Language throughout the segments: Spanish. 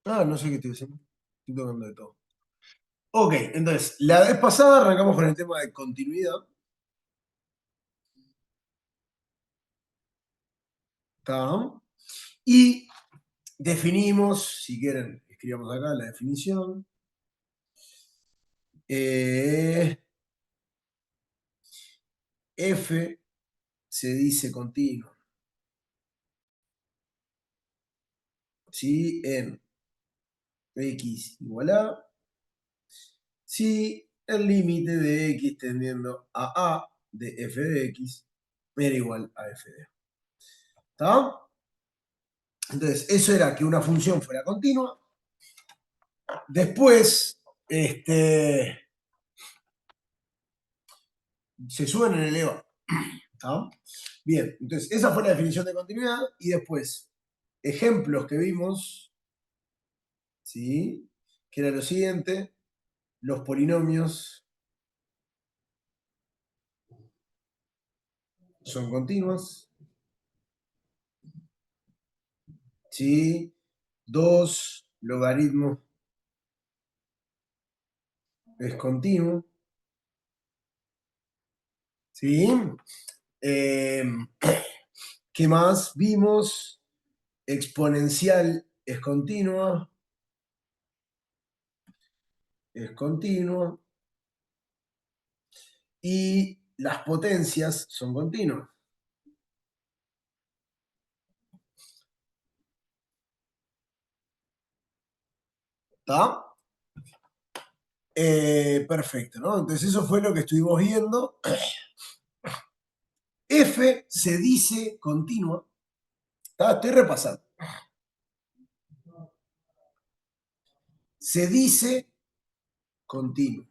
Ah, no sé qué estoy haciendo. Estoy tocando de todo. Ok, entonces, la vez pasada arrancamos con el tema de continuidad. ¿Está? Y definimos, si quieren, escribamos acá la definición. Eh, F se dice continuo, ¿sí? En x igual a, si el límite de x tendiendo a de f de x era igual a f de a. ¿Está? Entonces, eso era que una función fuera continua. Después, se suben en el EVA. ¿Está? Bien, entonces esa fue la definición de continuidad y después ejemplos que vimos, ¿sí? Que era lo siguiente, los polinomios son continuos, ¿sí? Dos logaritmos es continuo, ¿sí? Eh, ¿Qué más vimos? Exponencial es continua, y las potencias son continuas. ¿Está? Perfecto, ¿no? Entonces eso fue lo que estuvimos viendo. F se dice continua. ¿Está? Estoy repasando. Se dice continua.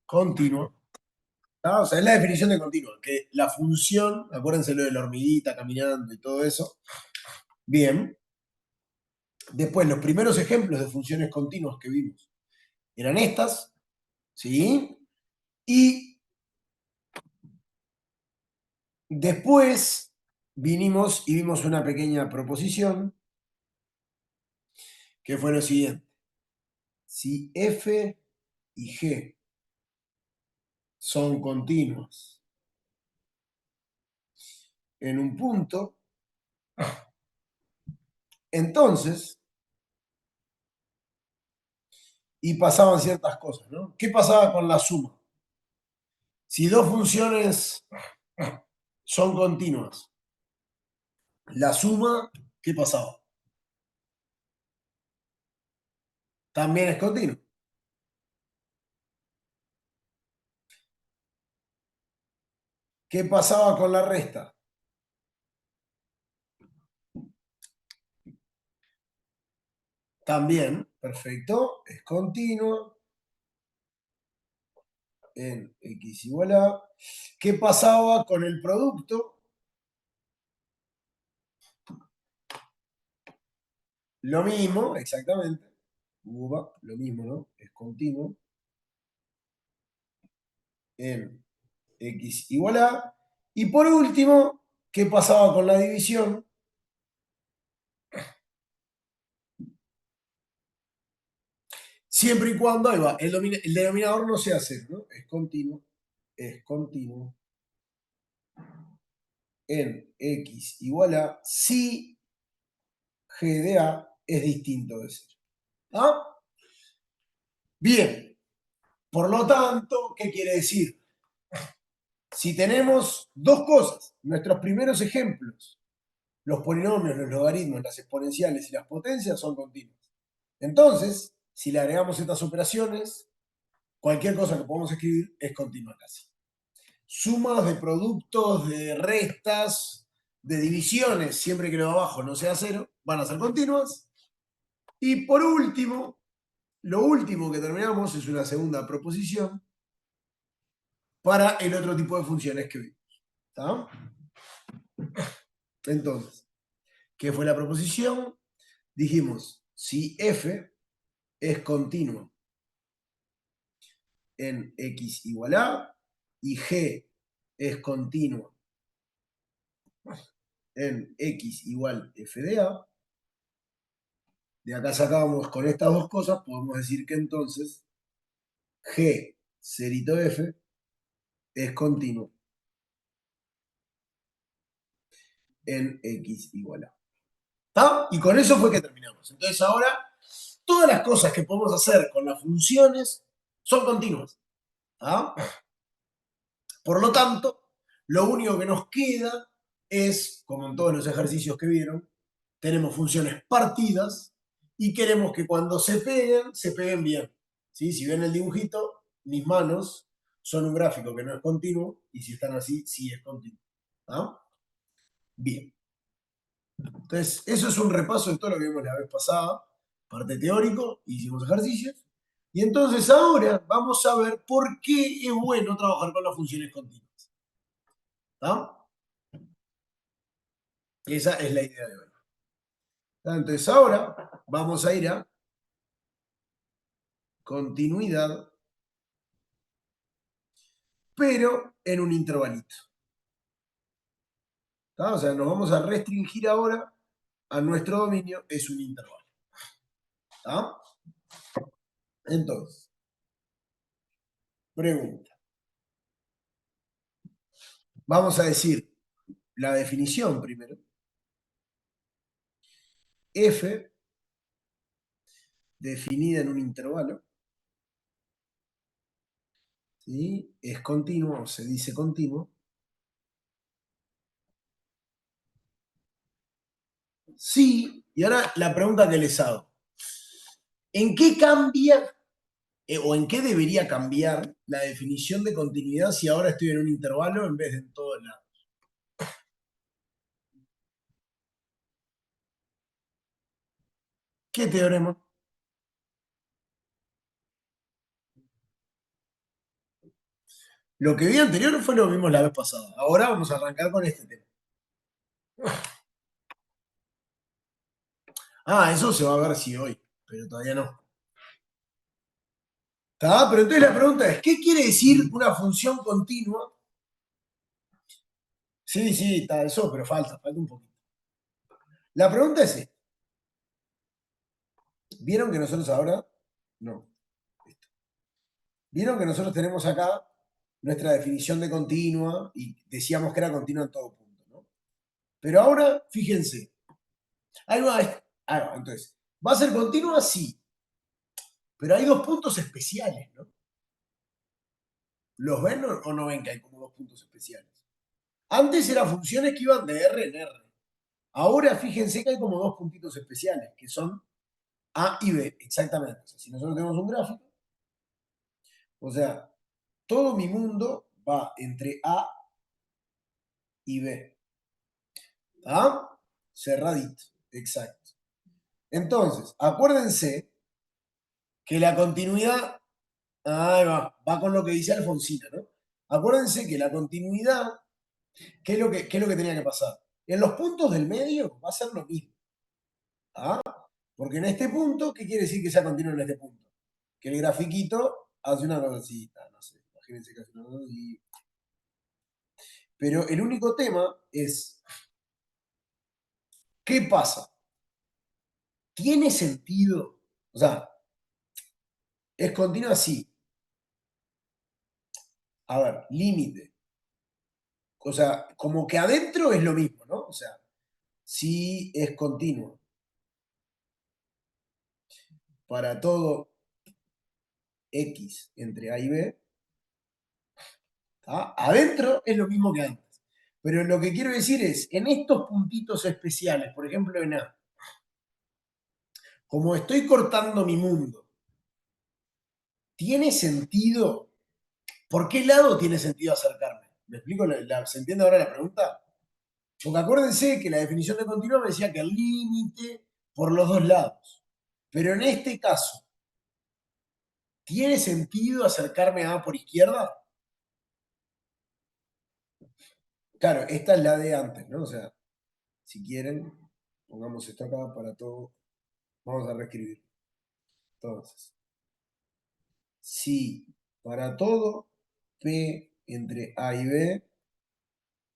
Continua. ¿Está? O sea, es la definición de continua. Que la función, acuérdense lo de la hormiguita caminando y todo eso. Bien. Después, los primeros ejemplos de funciones continuas que vimos eran estas. ¿Sí? Y después vinimos y vimos una pequeña proposición que fue lo siguiente. Si f y g son continuos en un punto, entonces, y pasaban ciertas cosas, ¿no? ¿Qué pasaba con la suma? Si dos funciones son continuas, la suma, ¿qué pasaba? También es continua. ¿Qué pasaba con la resta? También, perfecto, es continuo en x igual a. ¿Qué pasaba con el producto? Lo mismo, exactamente. Lo mismo, ¿no? Es continuo en x igual a. Y por último, ¿qué pasaba con la división? Siempre y cuando, ahí va, el denominador no sea cero, ¿no? Es continuo en x igual a si g de a es distinto de cero. ¿Ah? Bien, por lo tanto, ¿qué quiere decir? Si tenemos dos cosas, nuestros primeros ejemplos, los polinomios, los logaritmos, las exponenciales y las potencias son continuos. Entonces, si le agregamos estas operaciones, cualquier cosa que podamos escribir es continua casi. Sumas de productos, de restas, de divisiones, siempre que lo de abajo no sea cero, van a ser continuas. Y por último, lo último que terminamos es una segunda proposición para el otro tipo de funciones que vimos. ¿Está? Entonces, ¿qué fue la proposición? Dijimos, si f es continuo en x igual a y g es continuo en X igual f de A. De acá sacábamos con estas dos cosas, podemos decir que entonces G cerito F es continuo en X igual A. ¿Está? Y con eso fue que terminamos. Entonces ahora, todas las cosas que podemos hacer con las funciones son continuas. ¿Ah? Por lo tanto, lo único que nos queda es, como en todos los ejercicios que vieron, tenemos funciones partidas y queremos que cuando se peguen bien. ¿Sí? Si ven el dibujito, mis manos son un gráfico que no es continuo y si están así, sí es continuo. ¿Ah? Bien. Entonces, eso es un repaso de todo lo que vimos la vez pasada, parte teórico, hicimos ejercicios. Y entonces ahora vamos a ver por qué es bueno trabajar con las funciones continuas. ¿Ah? Esa es la idea de hoy. Entonces ahora vamos a ir a continuidad, pero en un intervalito. ¿Tá? O sea, nos vamos a restringir ahora a nuestro dominio, es un intervalo. ¿Tá? Entonces, pregunta. Vamos a decir la definición primero. F definida en un intervalo, ¿sí? Es continuo, se dice continuo. Sí, y ahora la pregunta que les hago. ¿En qué cambia o en qué debería cambiar la definición de continuidad si ahora estoy en un intervalo en vez de en todo lado? ¿Qué teorema? Lo que vi anterior fue lo que vimos la vez pasada. Ahora vamos a arrancar con este tema. Ah, eso se va a ver si hoy, pero todavía no. ¿Está? Pero entonces la pregunta es, ¿qué quiere decir una función continua? Sí, sí, está eso, pero falta un poquito. La pregunta es esta. ¿Vieron que nosotros ahora? No. ¿Vieron que nosotros tenemos acá nuestra definición de continua y decíamos que era continua en todo punto, ¿no? Pero ahora, fíjense, ahí va, entonces, ¿va a ser continua? Sí, pero hay dos puntos especiales, ¿no? ¿Los ven o no ven que hay como dos puntos especiales? Antes eran funciones que iban de R en R. Ahora fíjense que hay como dos puntitos especiales, que son A y B, exactamente. O sea, si nosotros tenemos un gráfico, o sea, todo mi mundo va entre A y B. ¿Ah? Cerradito, exacto. Entonces, acuérdense que la continuidad, ahí va con lo que dice Alfonsina, ¿no? Acuérdense que la continuidad, qué es lo que tenía que pasar? En los puntos del medio va a ser lo mismo. ¿Ah? Porque en este punto, ¿qué quiere decir que sea continuo en este punto? Que el grafiquito hace una cosita, no sé, imagínense que hace una cosa así. Pero el único tema es, ¿qué pasa? ¿Tiene sentido? O sea, es continuo así. A ver, límite. O sea, como que adentro es lo mismo, ¿no? O sea, si es continuo para todo X entre A y B, ¿tá? Adentro es lo mismo que antes. Pero lo que quiero decir es, en estos puntitos especiales, por ejemplo en A, como estoy cortando mi mundo, ¿tiene sentido? ¿Por qué lado tiene sentido acercarme? ¿Me explico? ¿Se entiende ahora la pregunta? Porque acuérdense que la definición de continuo me decía que el límite por los dos lados. Pero en este caso, ¿tiene sentido acercarme a A por izquierda? Claro, esta es la de antes, ¿no? O sea, si quieren, pongamos esto acá para todo. Vamos a reescribir. Entonces, si para todo P entre A y B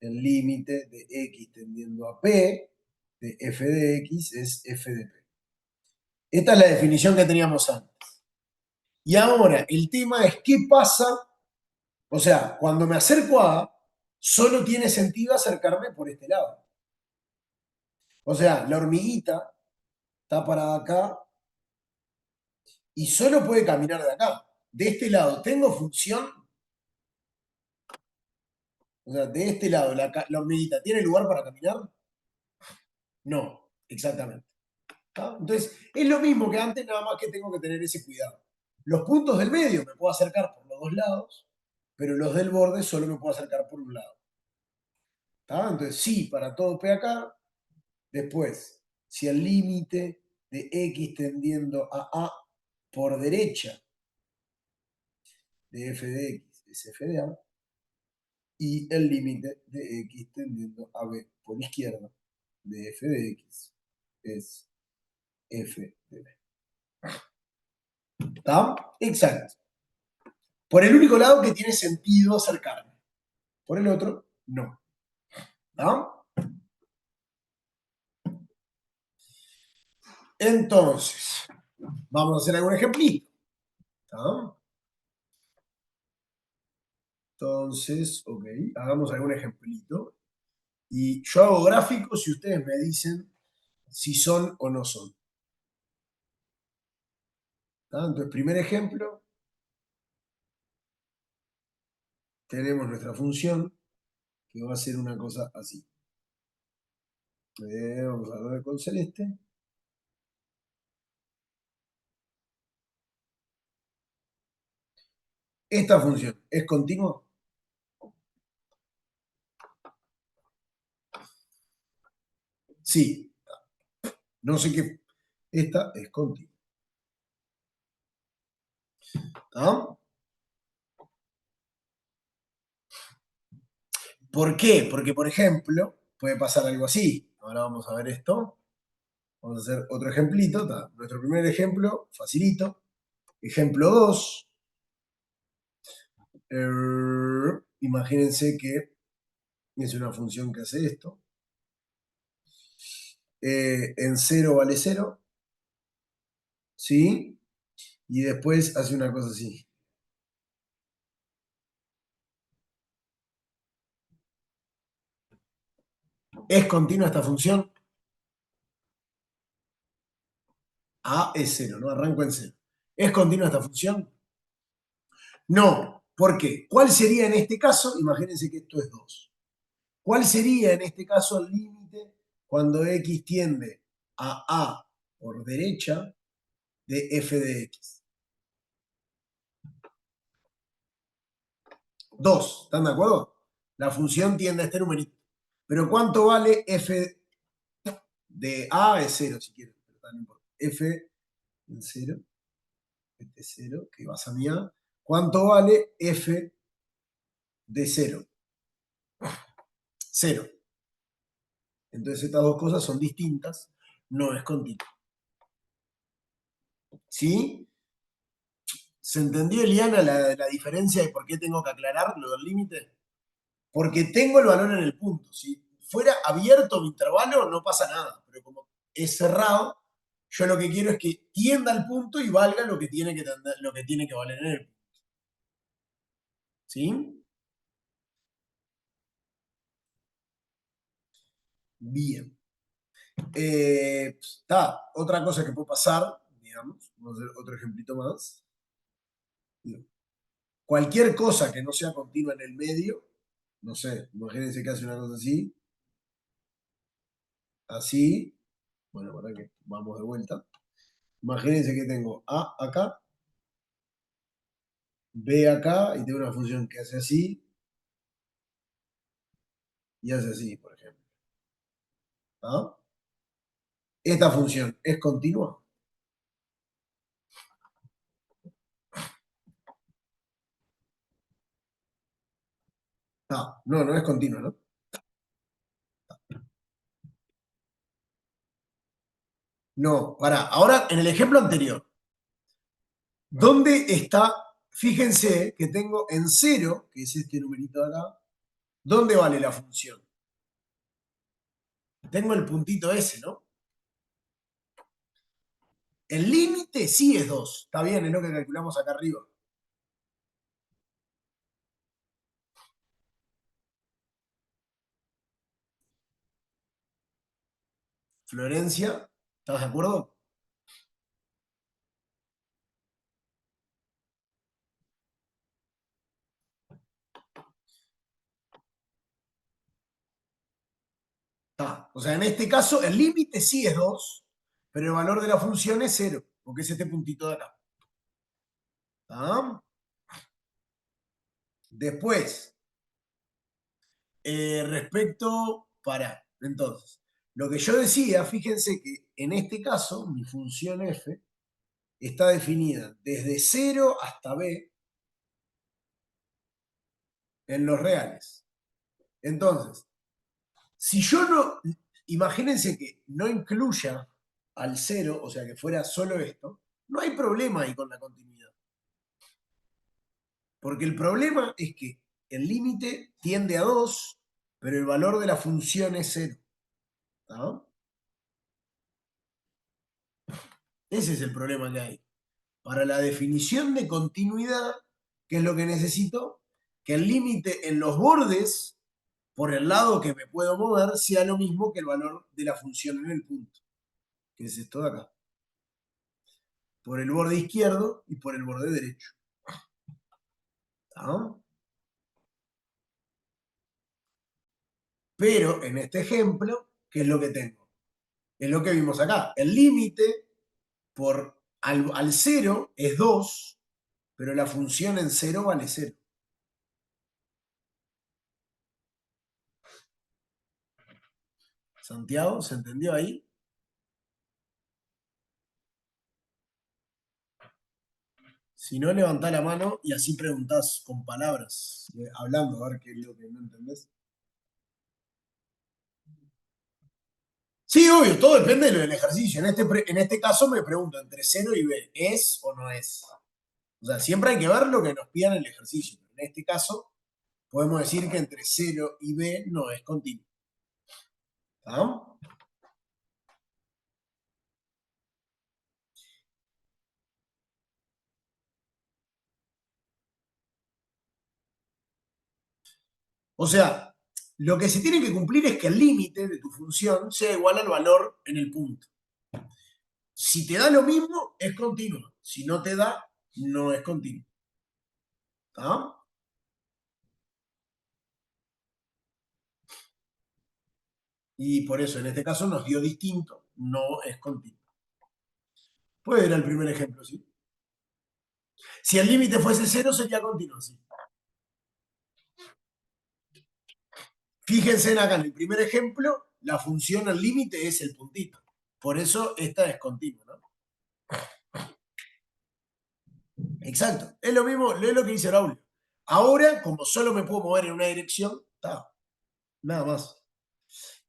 el límite de x tendiendo a p de f de x es f de p. Esta es la definición que teníamos antes. Y ahora, el tema es qué pasa, o sea, cuando me acerco a A, solo tiene sentido acercarme por este lado. O sea, la hormiguita está parada acá y solo puede caminar de acá. De este lado, ¿tengo función? O sea, de este lado, la hormiguita, ¿tiene lugar para caminar? No, exactamente. ¿Está? Entonces, es lo mismo que antes, nada más que tengo que tener ese cuidado. Los puntos del medio me puedo acercar por los dos lados, pero los del borde solo me puedo acercar por un lado. ¿Está? Entonces, sí, para todo P acá. Después, si el límite de x tendiendo a A por derecha de f de x es f de A, y el límite de x tendiendo a B por izquierda de f de x es f de B. ¿Está? Exacto. Por el único lado que tiene sentido acercarme. Por el otro, no. ¿Está? Entonces, vamos a hacer algún ejemplito. ¿Está? Entonces, ok, hagamos algún ejemplito. Y yo hago gráficos y ustedes me dicen si son o no son. ¿Está? Entonces, primer ejemplo, tenemos nuestra función que va a ser una cosa así. Vamos a ver con celeste. Esta función es continua. Sí. No sé qué. Esta es continua. ¿Está? ¿Por qué? Porque, por ejemplo, puede pasar algo así. Ahora vamos a ver esto. Vamos a hacer otro ejemplito. ¿Está? Nuestro primer ejemplo, facilito. Ejemplo 2. Imagínense que es una función que hace esto. En 0 vale 0. ¿Sí? Y después hace una cosa así. ¿Es continua esta función? A es 0, ¿no? Arranco en 0. ¿Es continua esta función? No. ¿Por qué? ¿Cuál sería en este caso? Imagínense que esto es 2. ¿Cuál sería en este caso el límite cuando x tiende a A por derecha de f de x? 2. ¿Están de acuerdo? La función tiende a este numerito. Pero ¿cuánto vale f de A? Es 0 si quieren. Pero no importa. F en 0, este 0, que vas a mi A. ¿Cuánto vale f de 0? 0. Entonces estas dos cosas son distintas, no es continua. ¿Sí? ¿Se entendió, Eliana, la diferencia de por qué tengo que aclarar lo del límite? Porque tengo el valor en el punto. Si fuera abierto mi intervalo, no pasa nada. Pero como es cerrado, yo lo que quiero es que tienda al punto y valga lo que tiene que, lo que, tiene que valer en el punto. ¿Sí? Bien. Otra cosa que puede pasar, digamos, vamos a hacer otro ejemplito más. Cualquier cosa que no sea continua en el medio, no sé, imagínense que hace una cosa así, así, bueno, para que vamos de vuelta. Imagínense que tengo A acá, B acá, y tengo una función que hace así y hace así, por ejemplo. ¿Ah? Esta función es continua. No, no es continua, ¿no? No, para. Ahora, en el ejemplo anterior, ¿dónde está? Fíjense que tengo en 0, que es este numerito de acá, ¿Dónde vale la función? Tengo el puntito ese, ¿no? El límite sí es 2. Está bien, es lo que calculamos acá arriba. Florencia, ¿estás de acuerdo? Está. O sea, en este caso el límite sí es 2, pero el valor de la función es 0, porque es este puntito de acá. ¿Está? Después, entonces, lo que yo decía, fíjense que en este caso mi función f está definida desde 0 hasta b en los reales. Entonces, si yo no, imagínense que no incluya al 0, o sea que fuera solo esto, no hay problema ahí con la continuidad. Porque el problema es que el límite tiende a 2, pero el valor de la función es 0. ¿Tá? Ese es el problema que hay. Para la definición de continuidad, ¿qué es lo que necesito? Que el límite en los bordes, por el lado que me puedo mover, sea lo mismo que el valor de la función en el punto, que es esto de acá. Por el borde izquierdo y por el borde derecho. ¿Tá? Pero en este ejemplo, ¿qué es lo que tengo? Es lo que vimos acá. El límite al 0 es 2, pero la función en 0 vale 0. ¿Santiago? ¿Se entendió ahí? Si no, levantá la mano y así preguntás con palabras, hablando, a ver qué es lo que no entendés. Sí, obvio, todo depende de lo del ejercicio. En este caso me pregunto, entre 0 y b, ¿es o no es? O sea, siempre hay que ver lo que nos pidan en el ejercicio. En este caso, podemos decir que entre 0 y b no es continuo. ¿Ah? O sea, lo que se tiene que cumplir es que el límite de tu función sea igual al valor en el punto. Si te da lo mismo, es continuo. Si no te da, no es continuo. ¿Ah? Y por eso en este caso nos dio distinto, no es continuo. Puede ir al primer ejemplo, ¿sí? Si el límite fuese cero, sería continuo, ¿sí? Fíjense acá en el primer ejemplo, la función al límite es el puntito. Por eso esta es continua, ¿no? Exacto. Es lo mismo, es lo que dice Raúl. Ahora, como solo me puedo mover en una dirección, está, nada más.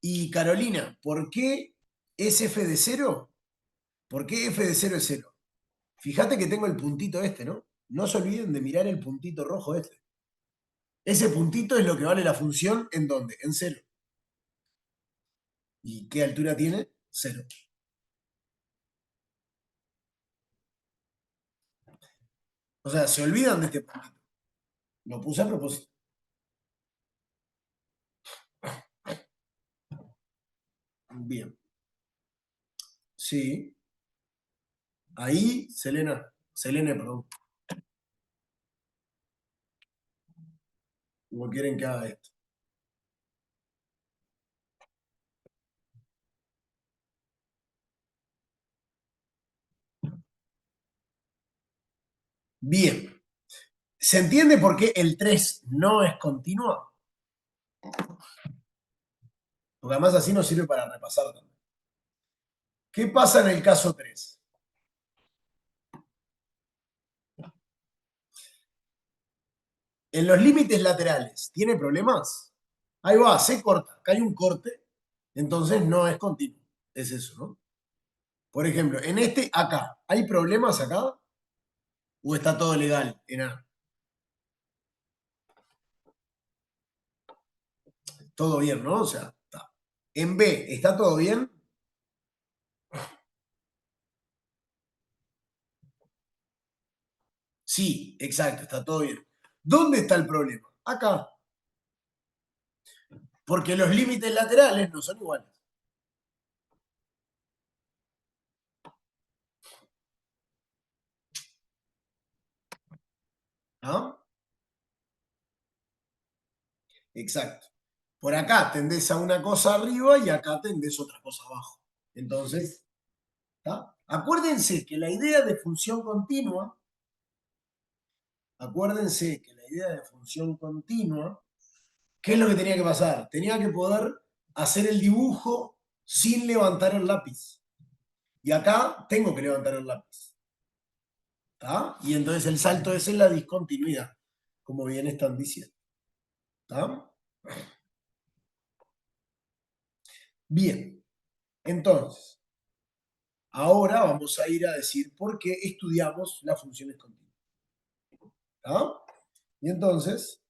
Y Carolina, ¿por qué es f de cero? ¿Por qué f de cero es cero? Fíjate que tengo el puntito este, ¿no? No se olviden de mirar el puntito rojo este. Ese puntito es lo que vale la función en dónde, en cero. ¿Y qué altura tiene? Cero. O sea, se olvidan de este puntito. Lo puse a propósito. Bien. Sí. Ahí, Selene, perdón. ¿Cómo quieren que haga esto? Bien. ¿Se entiende por qué el 3 no es continuo? Porque además así nos sirve para repasar también. ¿Qué pasa en el caso 3? En los límites laterales, ¿tiene problemas? Ahí va, se corta. Acá hay un corte, entonces no es continuo. Es eso, ¿no? Por ejemplo, en este acá, ¿hay problemas acá? ¿O está todo legal en A? todo bien, ¿no? O sea, está. En B, ¿está todo bien? Sí, exacto, está todo bien. ¿Dónde está el problema? Acá. Porque los límites laterales no son iguales. ¿Ah? Exacto. Por acá tendés a una cosa arriba y acá tendés otra cosa abajo. Entonces, ¿está? Acuérdense que la idea de función continua, acuérdense que la idea de función continua, ¿qué es lo que tenía que pasar? Tenía que poder hacer el dibujo sin levantar el lápiz. Y acá tengo que levantar el lápiz. ¿Está? Y entonces el salto es en la discontinuidad, como bien están diciendo. ¿Está? Bien, entonces, ahora vamos a ir a decir por qué estudiamos las funciones continuas. ¿Está? Y entonces,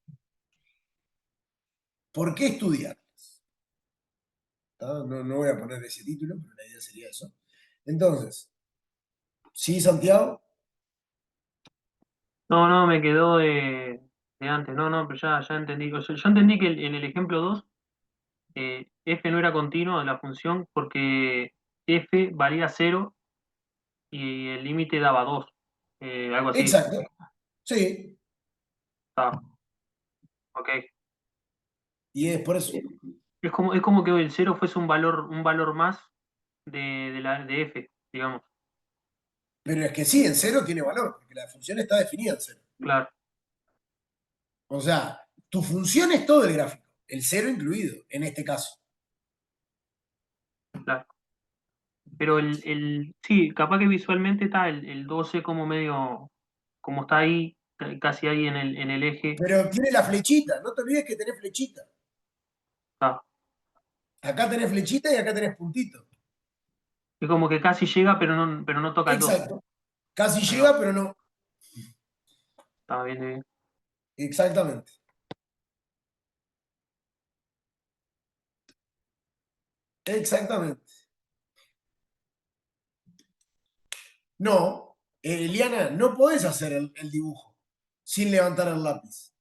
¿por qué estudiarlas? ¿Está? No, no voy a poner ese título, pero la idea sería eso. Entonces, ¿sí, Santiago? No, no, me quedó de antes. No, no, pero ya entendí. O sea, yo entendí que en el ejemplo 2 f no era continuo de la función porque f valía cero y el límite daba 2. Algo así. Exacto. Sí, Está, ok. y es por eso. Es como que el cero fuese un valor más de f, digamos. Pero es que sí, en cero tiene valor, porque la función está definida en cero. Claro, O sea, tu función es todo el gráfico, el cero incluido, en este caso. claro. Pero sí, capaz que visualmente está el 12 como medio, como está ahí, casi ahí en el eje. Pero tiene la flechita, no te olvides que tenés flechita. Está. Acá tenés flechita y acá tenés puntito. Es como que casi llega, pero no toca el 12. Exacto. Casi Ahí va, llega, pero no. está bien, bien. Exactamente. Exactamente. No, Eliana, no podés hacer el dibujo sin levantar el lápiz.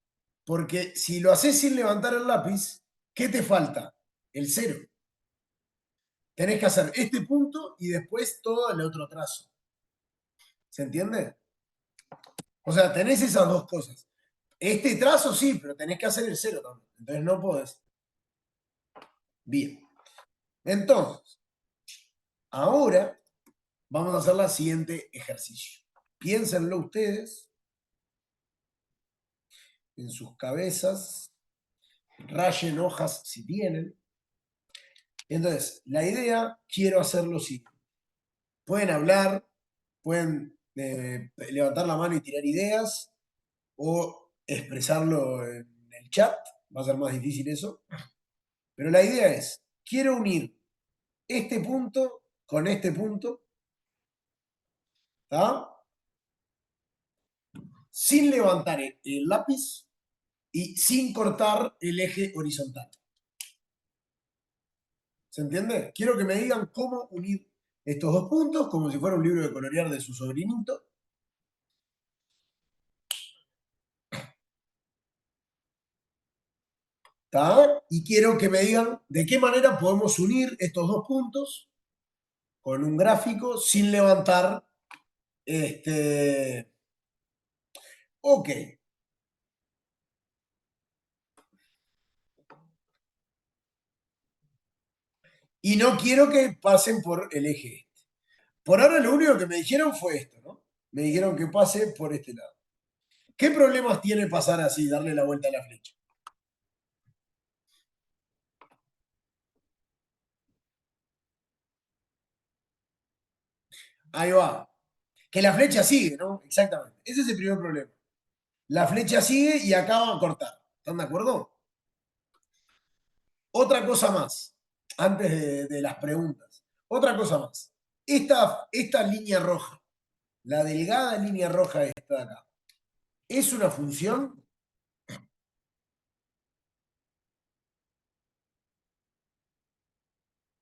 Porque si lo haces sin levantar el lápiz, ¿qué te falta? El cero. Tenés que hacer este punto y después todo el otro trazo. ¿Se entiende? O sea, tenés esas dos cosas. Este trazo sí, pero tenés que hacer el cero también. Entonces no podés. Bien. Entonces, ahora vamos a hacer la siguiente ejercicio. Piénsenlo ustedes en sus cabezas, rayen hojas si tienen. Entonces, la idea, quiero hacer lo siguiente. Pueden hablar, pueden levantar la mano y tirar ideas o expresarlo en el chat. Va a ser más difícil eso. Pero la idea es, quiero unir este punto con este punto, ¿tá? Sin levantar el lápiz y sin cortar el eje horizontal. ¿Se entiende? Quiero que me digan cómo unir estos dos puntos, como si fuera un libro de colorear de su sobrinito. ¿Tá? Y quiero que me digan de qué manera podemos unir estos dos puntos con un gráfico sin levantar este. Ok. Y no quiero que pasen por el eje. Por ahora lo único que me dijeron fue esto, ¿no? Me dijeron que pase por este lado. ¿Qué problemas tiene pasar así, darle la vuelta a la flecha? Ahí va. Que la flecha sigue, ¿no? Exactamente. Ese es el primer problema. La flecha sigue y acá va a cortar. ¿Están de acuerdo? Otra cosa más, antes de las preguntas. Otra cosa más. Esta línea roja, la delgada línea roja esta de acá, ¿es una función?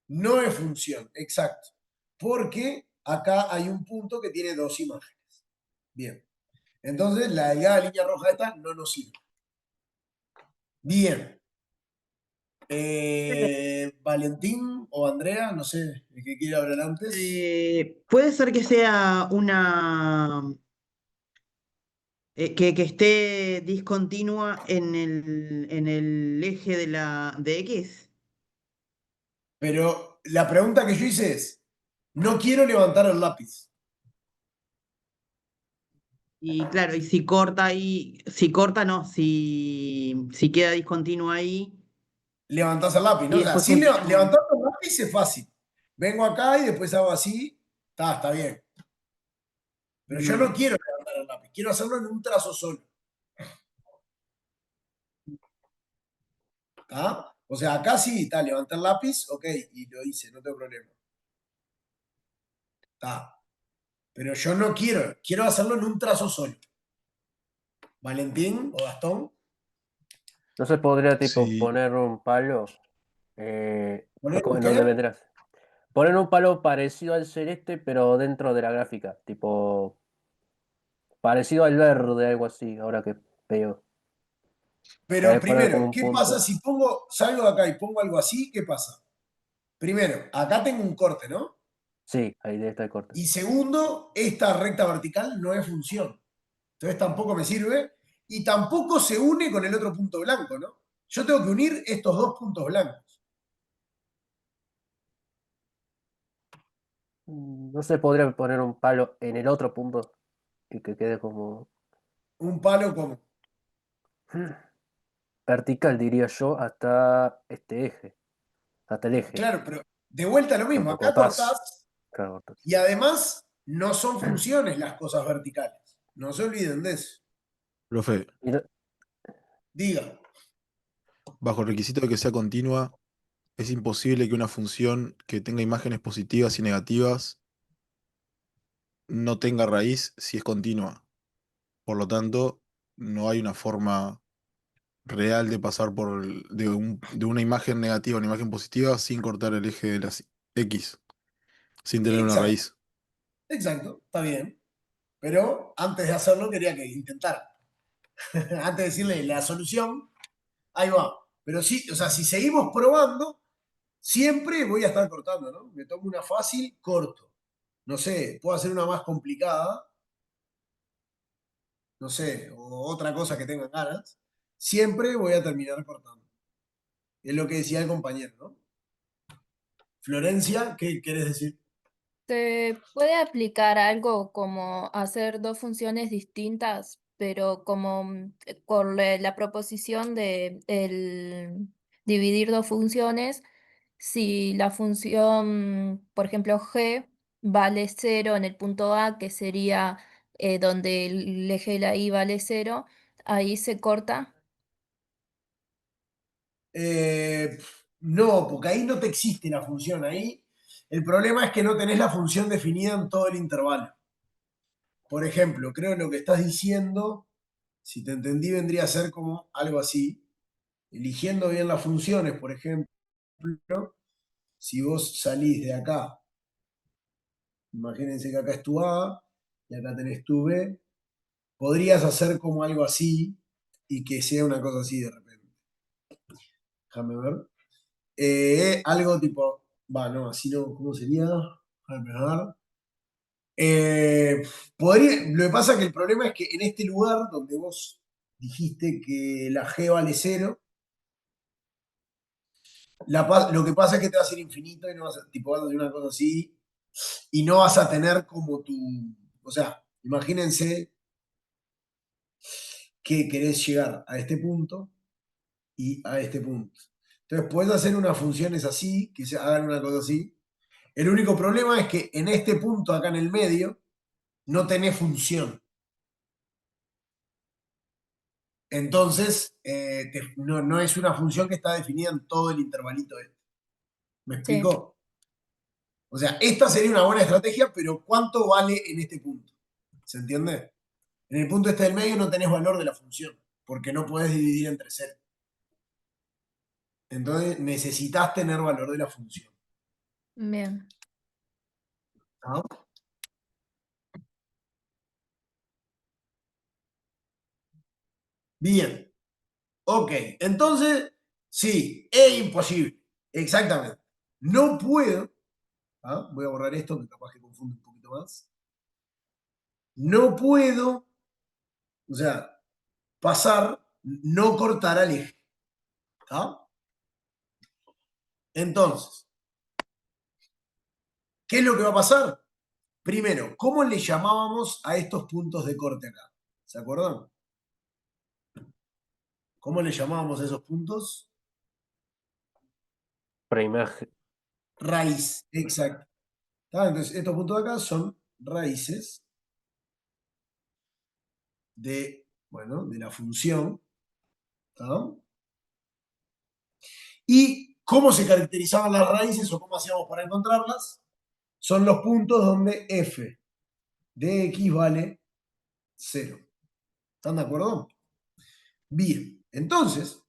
No es función, exacto. Porque acá hay un punto que tiene dos imágenes. Bien. Entonces, la delgada línea roja esta no nos sirve. Bien. Valentín o Andrea, no sé, el que quiera hablar antes. Puede ser que sea una que esté discontinua en el eje de X. Pero la pregunta que yo hice es, no quiero levantar el lápiz. Y claro, y si corta ahí, si corta no, si queda discontinua ahí Levantás el lápiz, ¿no? y O sea, después sin continúa. levantar el lápiz es fácil. Vengo acá y después hago así, está bien. Pero yo no Mm, quiero levantar el lápiz, quiero hacerlo en un trazo solo. ¿Está? O sea, acá sí, está, levanté el lápiz, ok, y lo hice, no tengo problema. Está. Pero yo no quiero hacerlo en un trazo solo. Valentín o Gastón, No se podría, tipo, Sí, poner un palo. ¿poner un ¿En qué? dónde vendrás? Poner un palo parecido al celeste, pero dentro de la gráfica. Tipo, parecido al verde, algo así, ahora que veo. Pero ¿Sabes poner como primero, un ¿qué pasa punto? si salgo de acá y pongo algo así? ¿Qué pasa? Primero, acá tengo un corte, ¿no? Sí, ahí debe estar corta. Y segundo, esta recta vertical no es función. Entonces tampoco me sirve y tampoco se une con el otro punto blanco, ¿no? Yo tengo que unir estos dos puntos blancos. No se podría poner un palo en el otro punto y que quede como Un palo como. vertical, diría yo, hasta este eje, hasta el eje. Claro, pero de vuelta lo mismo. Cuando Acá cortás, cortás claro, cortás. y además no son funciones las cosas verticales. No se olviden de eso. profe, Y no- Diga. bajo el requisito de que sea continua, es imposible que una función que tenga imágenes positivas y negativas no tenga raíz si es continua. Por lo tanto, no hay una forma real de pasar de una imagen negativa a una imagen positiva sin cortar el eje de las X, sin tener una Exacto, raíz. exacto, está bien. Pero antes de hacerlo quería que intentara. Antes de decirle la solución, ahí va. Pero sí, o sea, si seguimos probando, siempre voy a estar cortando, ¿no? Me tomo una fácil, corto. No sé, puedo hacer una más complicada, no sé, o otra cosa que tengan ganas. Siempre voy a terminar cortando. Es lo que decía el compañero, ¿no? Florencia, ¿qué querés decir? Se puede aplicar algo como hacer dos funciones distintas, pero como con la proposición de el dividir dos funciones, si la función, por ejemplo, g vale cero en el punto A, que sería donde el eje de la y vale cero, ahí se corta. No, porque ahí no te existe la función. Ahí el problema es que no tenés la función definida en todo el intervalo. Por ejemplo, creo que lo que estás diciendo, si te entendí, vendría a ser como algo así. Eligiendo bien las funciones, por ejemplo, si vos salís de acá, imagínense que acá es tu A y acá tenés tu B, podrías hacer como algo así y que sea una cosa así de repente. Déjame ver. Algo tipo, va, no, así no, ¿cómo sería? Déjame ver. Lo que pasa es que el problema es que en este lugar donde vos dijiste que la G vale cero, lo que pasa es que te va a ser infinito y no vas a, tipo, vas a hacer una cosa así y no vas a tener como tu, o sea, imagínense que querés llegar a este punto y a este punto. Entonces puedes hacer unas funciones así, que se hagan una cosa así. El único problema es que en este punto acá en el medio no tenés función. Entonces, no es una función que está definida en todo el intervalito este. ¿Me Sí, explico? O sea, esta sería una buena estrategia, pero ¿cuánto vale en este punto? ¿Se entiende? En el punto este del medio no tenés valor de la función, porque no podés dividir entre cero. Entonces necesitas tener valor de la función. Bien. ¿Ah? Bien. Ok. Entonces, sí, es imposible. Exactamente. No puedo. ¿Ah? Voy a borrar esto que capaz que confunde un poquito más. No puedo, o sea, pasar, no cortar al eje. ¿Ah? Entonces, ¿qué es lo que va a pasar? Primero, ¿cómo le llamábamos a estos puntos de corte acá? ¿Se acuerdan? ¿Cómo le llamábamos a esos puntos? Preimaje. Raíz, exacto. ¿Tá? Entonces, estos puntos de acá son raíces de, bueno, de la función. ¿Tá? ¿Y cómo se caracterizaban las raíces o cómo hacíamos para encontrarlas? Son los puntos donde f de x vale 0. ¿Están de acuerdo? Bien, entonces,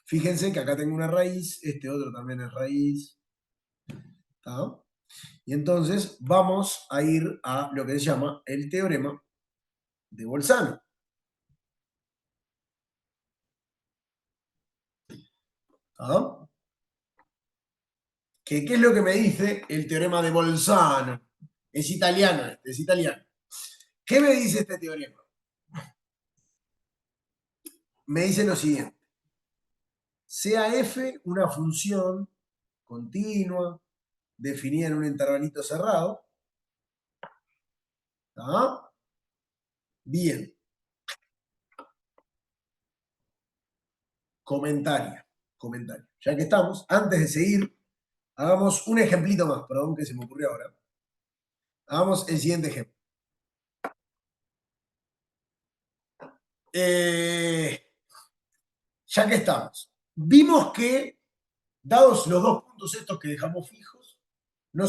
fíjense que acá tengo una raíz, este otro también es raíz. ¿Tá? Y entonces vamos a ir a lo que se llama el teorema de Bolzano. ¿Tá? ¿Qué es lo que me dice el teorema de Bolzano? Es italiano, es italiano. ¿Qué me dice este teorema? Me dice lo siguiente. Sea f una función continua, definida en un intervalito cerrado. ¿Tá? Bien. Comentario. Ya que estamos, antes de seguir, hagamos un ejemplito más, perdón, que se me ocurrió ahora. Hagamos el siguiente ejemplo. Ya que estamos, vimos que, dados los dos puntos estos que dejamos fijos, no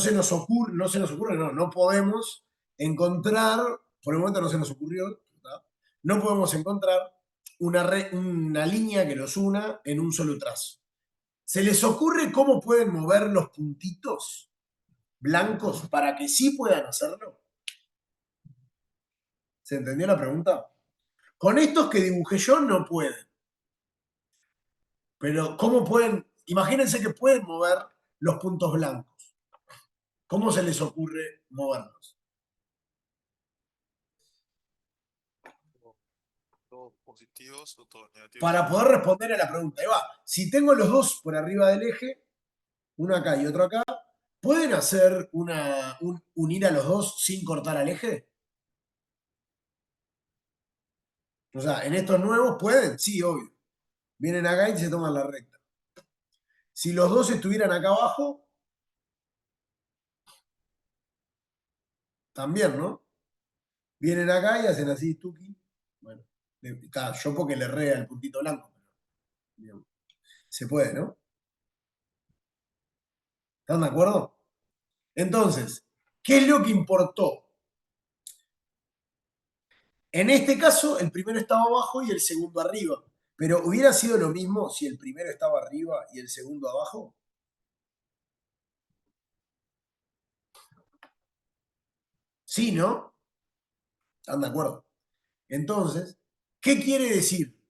podemos encontrar, por el momento no se nos ocurrió, ¿tá? No podemos encontrar una línea que los una en un solo trazo. ¿Se les ocurre cómo pueden mover los puntitos blancos para que sí puedan hacerlo? ¿Se entendió la pregunta? Con estos que dibujé yo no pueden. Pero ¿cómo pueden? Imagínense que pueden mover los puntos blancos. ¿Cómo se les ocurre moverlos? ¿Todos positivos o todos negativos? Para poder responder a la pregunta, ahí va. Si tengo los dos por arriba del eje, uno acá y otro acá, ¿pueden hacer unir a los dos sin cortar al eje? O sea, en estos nuevos pueden, sí, obvio. Vienen acá y se toman la recta. Si los dos estuvieran acá abajo, también, ¿no? Vienen acá y hacen así, tuki. Bueno, yo porque le erré al puntito blanco. Digamos, se puede, ¿no? ¿Están de acuerdo? Entonces, ¿qué es lo que importó? En este caso, el primero estaba abajo y el segundo arriba. Pero ¿hubiera sido lo mismo si el primero estaba arriba y el segundo abajo? Sí, ¿no? ¿Están de acuerdo? Entonces, ¿qué quiere decir?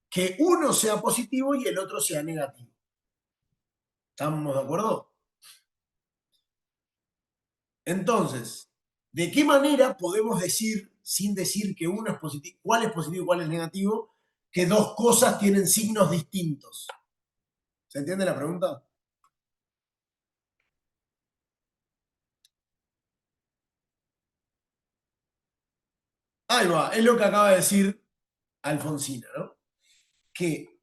Que uno sea positivo y el otro sea negativo. ¿Estamos de acuerdo? Entonces, ¿de qué manera podemos decir, sin decir que uno es positivo, cuál es positivo y cuál es negativo, que dos cosas tienen signos distintos? ¿Se entiende la pregunta? Ahí va, es lo que acaba de decir Alfonsina, ¿no? Que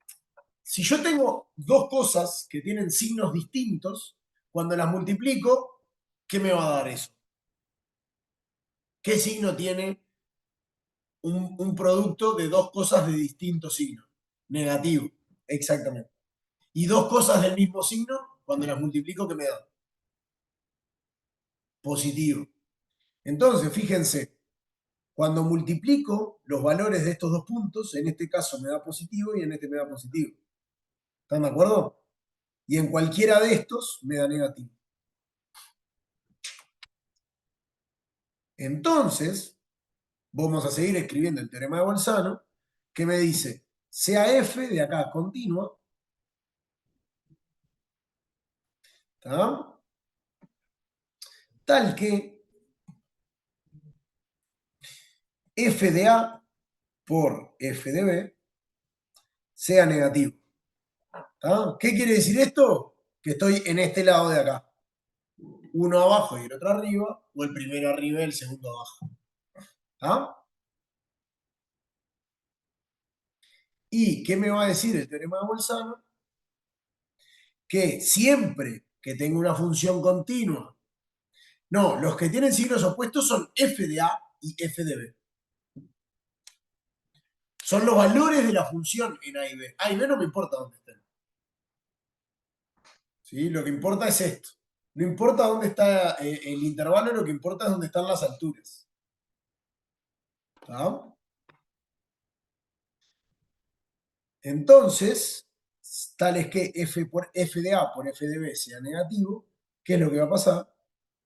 si yo tengo dos cosas que tienen signos distintos, cuando las multiplico, ¿qué me va a dar eso? ¿Qué signo tiene un producto de dos cosas de distinto signo? Negativo, exactamente. Y dos cosas del mismo signo, cuando las multiplico, ¿qué me da? Positivo. Entonces, fíjense, cuando multiplico los valores de estos dos puntos, en este caso me da positivo y en este me da positivo. ¿Están de acuerdo? Y en cualquiera de estos me da negativo. Entonces, vamos a seguir escribiendo el teorema de Bolzano, que me dice, sea f de acá continua, ¿tá? Tal que f de A por f de B sea negativo. ¿Tá? ¿Qué quiere decir esto? Que estoy en este lado de acá. Uno abajo y el otro arriba, o el primero arriba y el segundo abajo. ¿Tá? ¿Y qué me va a decir el teorema de Bolzano? Que siempre que tengo una función continua, no, los que tienen signos opuestos son f de A y f de B. Son los valores de la función en A y B. A y B no me importa dónde estén. ¿Sí? Lo que importa es esto. No importa dónde está el intervalo, lo que importa es dónde están las alturas. ¿Tá? Entonces, tal es que f por f de A por f de B sea negativo, ¿qué es lo que va a pasar?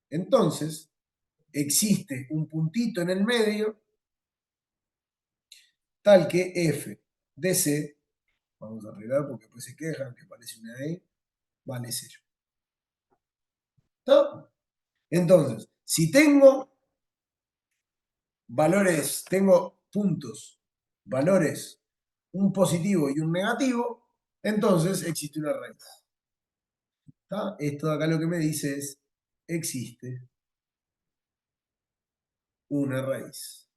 Entonces, existe un puntito en el medio tal que f de C, vamos a arreglar porque después se quejan que parece una E, vale 0. ¿Está? Entonces, si tengo valores, tengo puntos, valores, un positivo y un negativo, entonces existe una raíz. ¿Está? Esto de acá lo que me dice es, existe una raíz.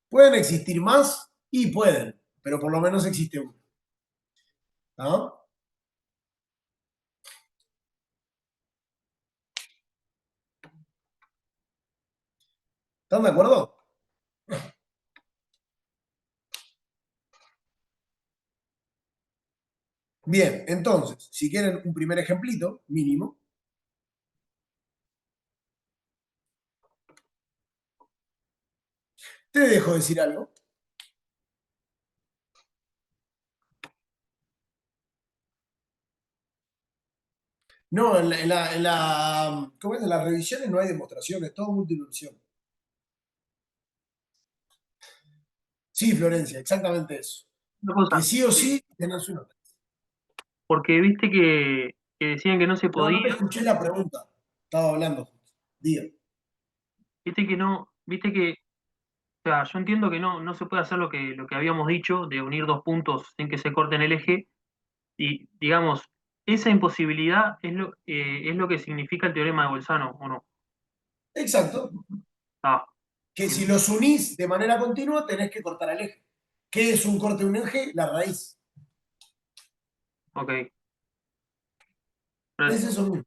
¿Pueden existir más? Y pueden, pero por lo menos existe una. ¿Está? ¿Están de acuerdo? Bien, entonces, si quieren un primer ejemplito, mínimo. Te dejo decir algo. No, ¿cómo es? En las revisiones no hay demostraciones, todo multidimensión. Sí, Florencia, exactamente eso. Una cosa, Que sí o sí tenés su nota. porque viste que decían que no se No, no te podía, escuché la pregunta. Estaba hablando. Diga. viste que no, viste que, o sea, yo entiendo que no se puede hacer lo que habíamos dicho, de unir dos puntos sin que se corten el eje, y digamos, esa imposibilidad es lo que significa el teorema de Bolzano, ¿o no? Exacto. Ah, Que si los unís de manera continua, tenés que cortar el eje. ¿Qué es un corte de un eje? La raíz. ok. Es Gracias. eso mismo.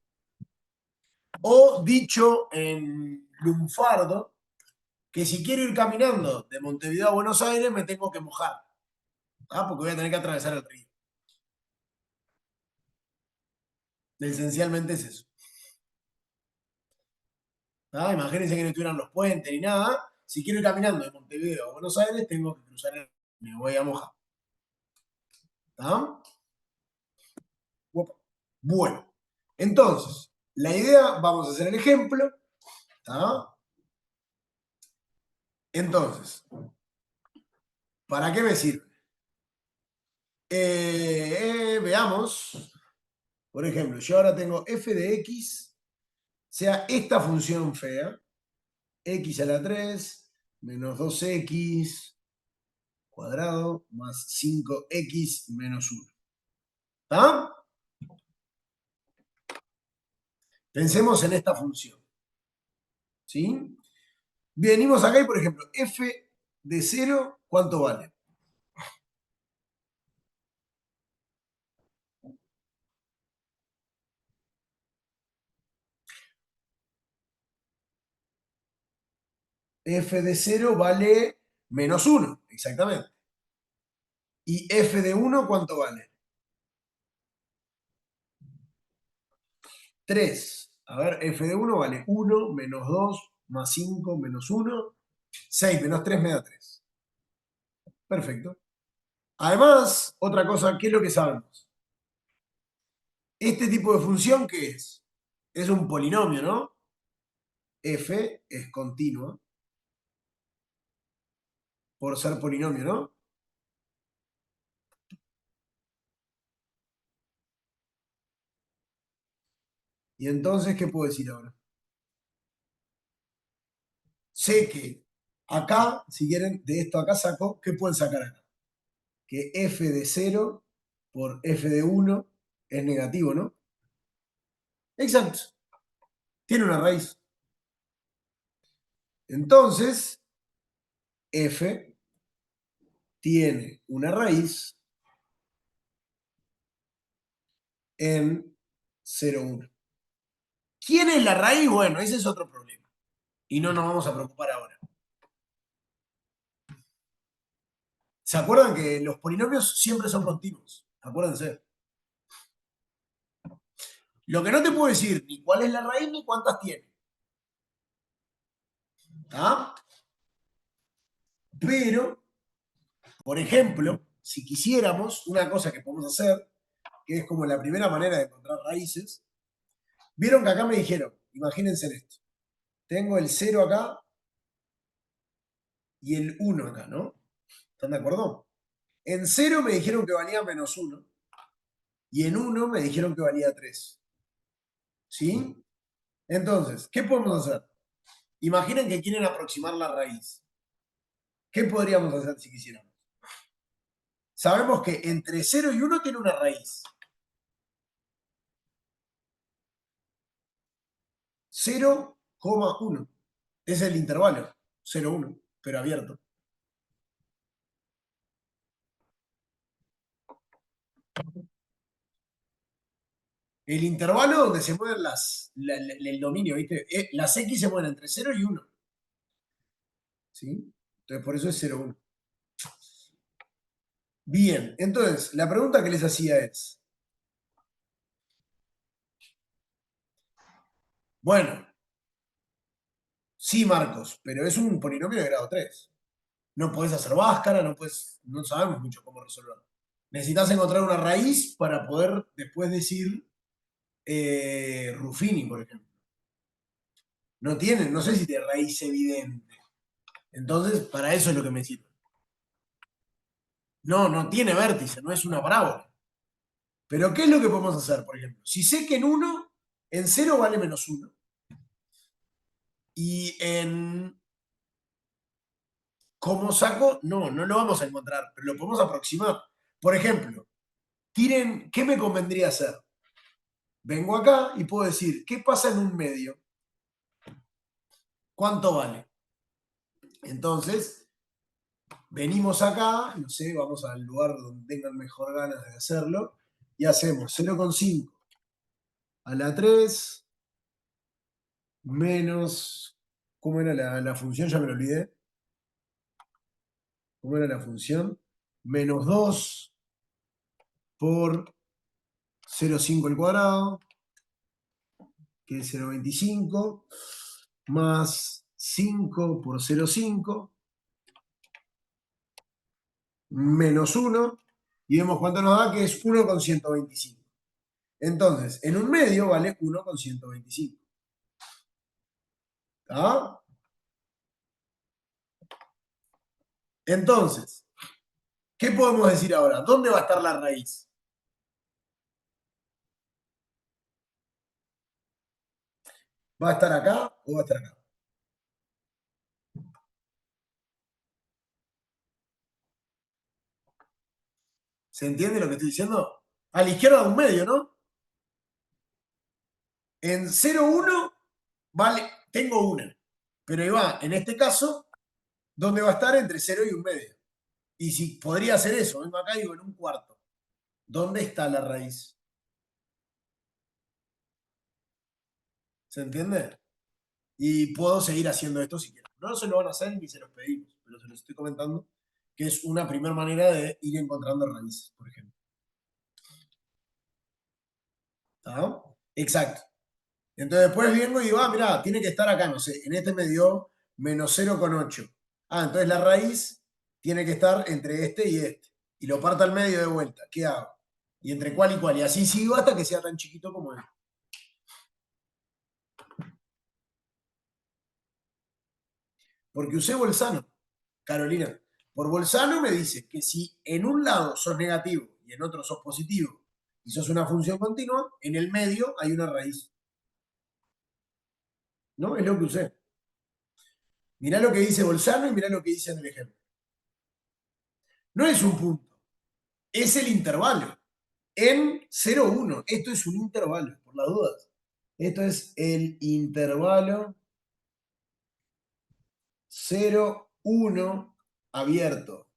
O dicho en lunfardo, que si quiero ir caminando de Montevideo a Buenos Aires, me tengo que mojar. Porque voy a tener que atravesar el río. Esencialmente es eso. Imagínense que no estuvieran los puentes ni nada. Si quiero ir caminando de Montevideo a Buenos Aires, tengo que cruzar el río. Me voy a mojar. ¿Está? Bueno, entonces, la idea, vamos a hacer el ejemplo. ¿Está? Entonces, ¿para qué me sirve? Veamos. Por ejemplo, yo ahora tengo f de x, sea esta función fea, x a la 3 menos 2x cuadrado más 5x menos 1. ¿Está? Pensemos en esta función. ¿Sí? Venimos acá y, por ejemplo, f de 0, ¿cuánto vale? F de 0 vale menos 1, exactamente. ¿Y f de 1 cuánto vale? 3. A ver, f de 1 vale 1 menos 2 más 5 menos 1. 6 menos 3 me da 3. Perfecto. Además, otra cosa, ¿qué es lo que sabemos? Este tipo de función, ¿qué es? Es un polinomio, ¿no? f es continua por ser polinomio, ¿no? Y entonces, ¿qué puedo decir ahora? Sé que acá, si quieren, de esto acá saco, ¿qué pueden sacar acá? Que f de 0 por f de 1 es negativo, ¿no? Exacto. Tiene una raíz. Entonces, f tiene una raíz en 0, 1. ¿Quién es la raíz? Bueno, ese es otro problema. Y no nos vamos a preocupar ahora. ¿Se acuerdan que los polinomios siempre son continuos? Acuérdense. Lo que no te puedo decir ni cuál es la raíz ni cuántas tiene. ¿Ah? Pero, por ejemplo, si quisiéramos, una cosa que podemos hacer, que es como la primera manera de encontrar raíces, vieron que acá me dijeron, imagínense en esto, tengo el 0 acá y el 1 acá, ¿no? ¿Están de acuerdo? En 0 me dijeron que valía menos 1 y en 1 me dijeron que valía 3. ¿Sí? Entonces, ¿qué podemos hacer? Imaginen que quieren aproximar la raíz. ¿Qué podríamos hacer si quisiéramos? Sabemos que entre 0 y 1 tiene una raíz. 0,1. Es el intervalo. 0,1, pero abierto. El intervalo donde se mueven el dominio, ¿viste? Las X se mueven entre 0 y 1. ¿Sí? Entonces, por eso es 0,1. Bien, entonces, la pregunta que les hacía es, bueno, sí, Marcos, pero es un polinomio de grado 3. No podés hacer báscara, no sabemos mucho cómo resolverlo. Necesitas encontrar una raíz para poder después decir Ruffini, por ejemplo. No sé si tiene raíz evidente. Entonces, para eso es lo que me sirve. No tiene vértice, no es una parábola. Pero, ¿qué es lo que podemos hacer, por ejemplo? Si sé que en 0 vale menos 1. Y ¿cómo saco? No lo vamos a encontrar, pero lo podemos aproximar. Por ejemplo, ¿qué me convendría hacer? Vengo acá y puedo decir, ¿qué pasa en un medio? ¿Cuánto vale? Entonces, venimos acá, no sé, vamos al lugar donde tengan mejor ganas de hacerlo, y hacemos 0,5 a la 3 menos, ¿cómo era la función? Ya me lo olvidé. ¿Cómo era la función? Menos 2 por 0,5 al cuadrado, que es 0,25, más 5 por 0,5, menos 1, y vemos cuánto nos da, que es 1,125. Entonces, en un medio vale 1,125. ¿Está? Entonces, ¿qué podemos decir ahora? ¿Dónde va a estar la raíz? ¿Va a estar acá o va a estar acá? ¿Se entiende lo que estoy diciendo? A la izquierda de un medio, ¿no? En 0,1 vale, tengo una. Pero ahí va, en este caso, ¿dónde va a estar? Entre 0 y un medio. Y si podría hacer eso, vengo acá y digo en un cuarto. ¿Dónde está la raíz? ¿Se entiende? Y puedo seguir haciendo esto si quiero. No se lo van a hacer ni se los pedimos, pero se los estoy comentando que es una primera manera de ir encontrando raíces, por ejemplo. ¿Está? Exacto. Entonces después vengo y digo, mirá, tiene que estar acá, no sé, en este me dio menos 0,8. Entonces la raíz tiene que estar entre este y este. Y lo parto al medio de vuelta. ¿Qué hago? Y entre cuál y cuál. Y así sigo hasta que sea tan chiquito como él. porque usé Bolzano. Carolina, por Bolzano me dice que si en un lado sos negativo y en otro sos positivo y sos una función continua, en el medio hay una raíz. ¿No? Es lo que usé. Mirá lo que dice Bolzano y mirá lo que dice en el ejemplo. No es un punto, es el intervalo. En 0, 1. Esto es un intervalo, por las dudas. Esto es el intervalo 0, 1 abierto.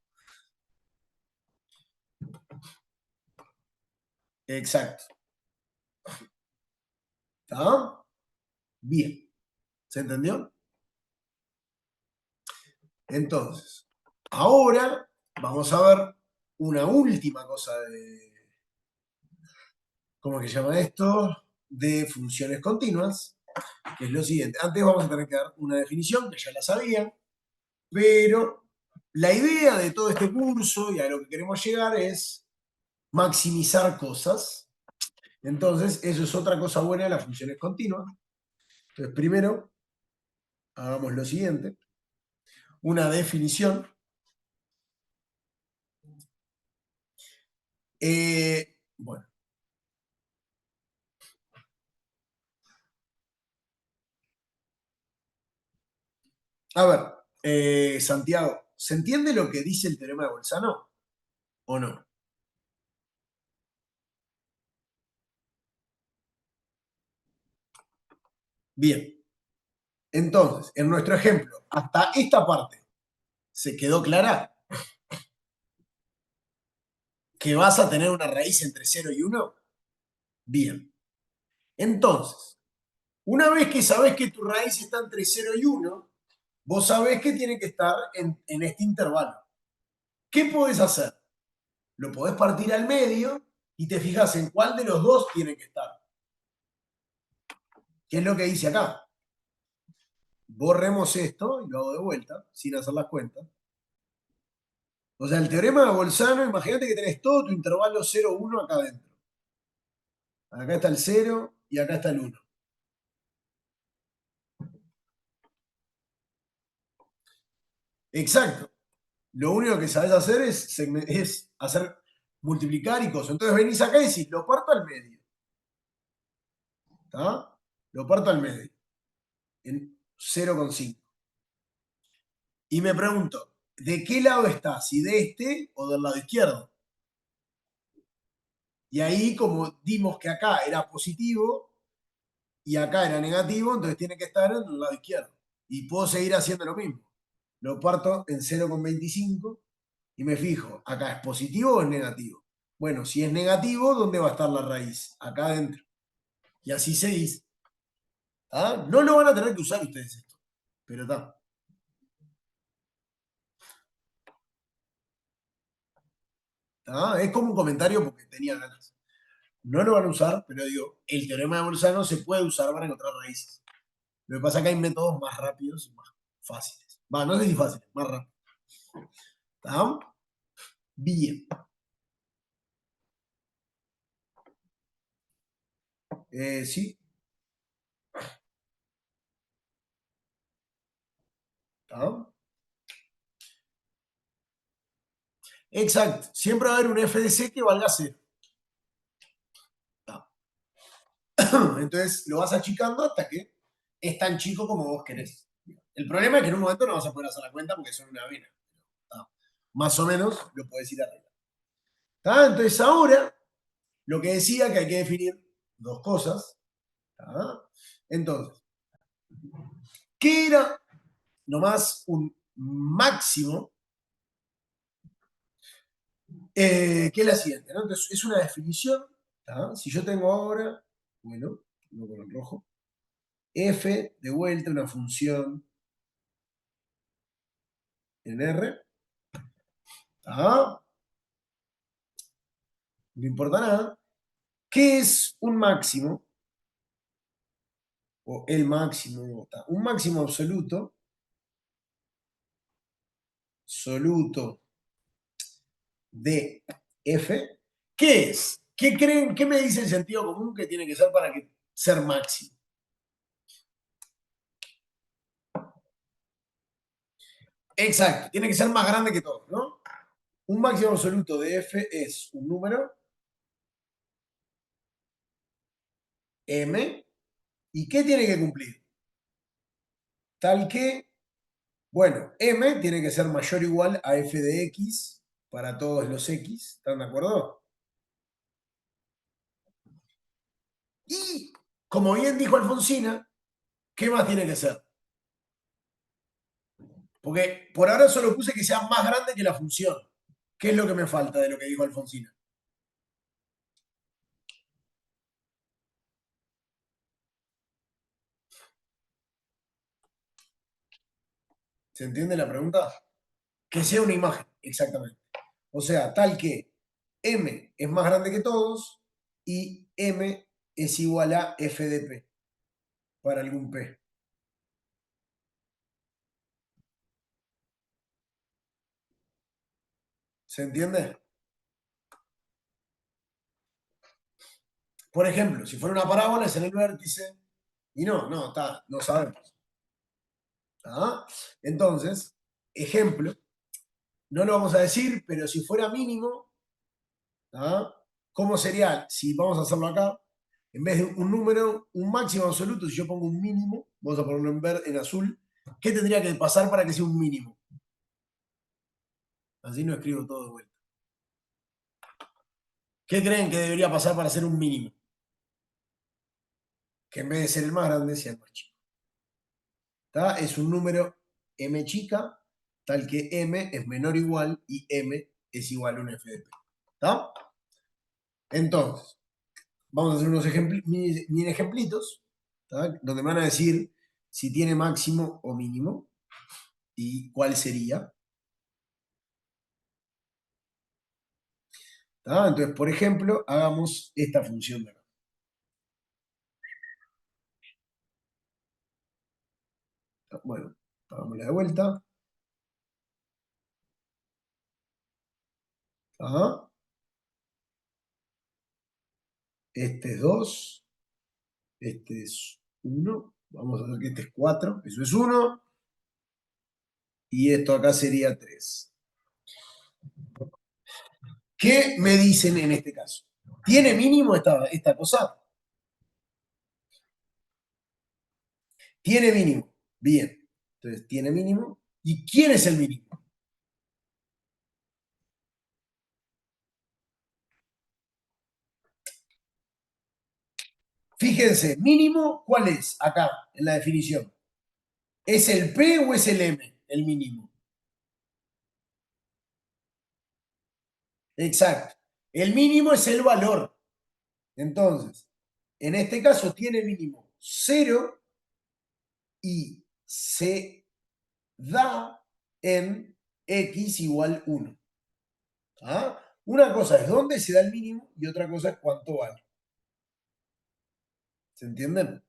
Exacto. ¿Está? Bien. ¿Se entendió? Entonces, ahora vamos a ver una última cosa de, ¿cómo que se llama esto? De funciones continuas, que es lo siguiente. Antes vamos a tener que dar una definición, que ya la sabían, pero la idea de todo este curso y a lo que queremos llegar es maximizar cosas. Entonces, eso es otra cosa buena de las funciones continuas. Entonces, primero, hagamos lo siguiente. Una definición. Bueno. A ver, Santiago, ¿se entiende lo que dice el teorema de Bolzano o no? Bien. Entonces, en nuestro ejemplo, hasta esta parte, ¿se quedó clara? ¿Que vas a tener una raíz entre 0 y 1? Bien. Entonces, una vez que sabés que tu raíz está entre 0 y 1, vos sabés que tiene que estar en este intervalo. ¿Qué podés hacer? Lo podés partir al medio y te fijas en cuál de los dos tiene que estar. ¿Qué es lo que dice acá? Borremos esto y lo hago de vuelta, sin hacer las cuentas. O sea, el teorema de Bolzano, imagínate que tenés todo tu intervalo 0, 1 acá adentro. Acá está el 0 y acá está el 1. Exacto. Lo único que sabes hacer es hacer multiplicar y cosas. Entonces venís acá y decís, lo parto al medio. ¿Está? Lo parto al medio. En 0,5. Y me pregunto, ¿de qué lado está? ¿Si de este o del lado izquierdo? Y ahí, como dimos que acá era positivo y acá era negativo, entonces tiene que estar en el lado izquierdo. Y puedo seguir haciendo lo mismo. Lo parto en 0,25 y me fijo, ¿acá es positivo o es negativo? Bueno, si es negativo, ¿dónde va a estar la raíz? Acá adentro. Y así se dice. ¿Ah? No lo van a tener que usar ustedes esto, pero está. ¿Ah? Es como un comentario porque tenía ganas. No lo van a usar, pero digo, el teorema de Bolzano se puede usar para encontrar raíces. Lo que pasa es que hay métodos más rápidos y más fáciles. Va, no sé si fáciles, más rápidos. ¿Está? Bien. Sí. ¿Está? Exacto. Siempre va a haber un f de c que valga 0. Entonces lo vas achicando hasta que es tan chico como vos querés. El problema es que en un momento no vas a poder hacer la cuenta porque son una vena. Más o menos lo podés ir arreglando. Entonces ahora, lo que decía que hay que definir dos cosas. Entonces, ¿qué era nomás un máximo? Que es la siguiente, ¿no? Entonces, es una definición. Si yo tengo ahora, bueno, no con el rojo, f de vuelta, una función en R. No importa nada. ¿Qué es un máximo? O el máximo. Un máximo absoluto. Absoluto de f. ¿Qué es? ¿Qué creen? ¿Qué me dice el sentido común que tiene que ser para que ser máximo? Exacto, tiene que ser más grande que todo, ¿no? Un máximo absoluto de f es un número m, ¿y qué tiene que cumplir? Tal que, bueno, m tiene que ser mayor o igual a f de x para todos los x, ¿están de acuerdo? Y, como bien dijo Alfonsina, ¿qué más tiene que ser? Porque por ahora solo puse que sea más grande que la función. ¿Qué es lo que me falta de lo que dijo Alfonsina? ¿Se entiende la pregunta? Que sea una imagen, exactamente. O sea, tal que m es más grande que todos y m es igual a f de p para algún p. ¿Se entiende? Por ejemplo, si fuera una parábola es en el vértice y no, está, no sabemos. ¿Ah? Entonces, ejemplo, no lo vamos a decir, pero si fuera mínimo, ¿ah? ¿Cómo sería? Si vamos a hacerlo acá, en vez de un número, un máximo absoluto, si yo pongo un mínimo, vamos a ponerlo en verde, en azul, ¿qué tendría que pasar para que sea un mínimo? Así no escribo todo de vuelta. ¿Qué creen que debería pasar para ser un mínimo? Que en vez de ser el más grande, sea el más chico. ¿Tá? Es un número m chica, tal que m es menor o igual y m es igual a un f de p. ¿Está? Entonces, vamos a hacer unos mini ejemplitos, ¿tá? Donde me van a decir si tiene máximo o mínimo y cuál sería. ¿Tá? Entonces, por ejemplo, hagamos esta función de acá. Bueno, hagámosla de vuelta. Ajá. Este es 2, este es 1. Vamos a ver que este es 4, eso es 1. Y esto acá sería 3. ¿Qué me dicen en este caso? ¿Tiene mínimo esta cosa? Tiene mínimo. Bien. Entonces, tiene mínimo. ¿Y quién es el mínimo? Fíjense, mínimo, ¿cuál es acá en la definición? ¿Es el P o es el M el mínimo? Exacto. El mínimo es el valor. Entonces, en este caso tiene mínimo 0 y se da en x igual 1. ¿Ah? Una cosa es dónde se da el mínimo y otra cosa es cuánto vale. ¿Se entienden?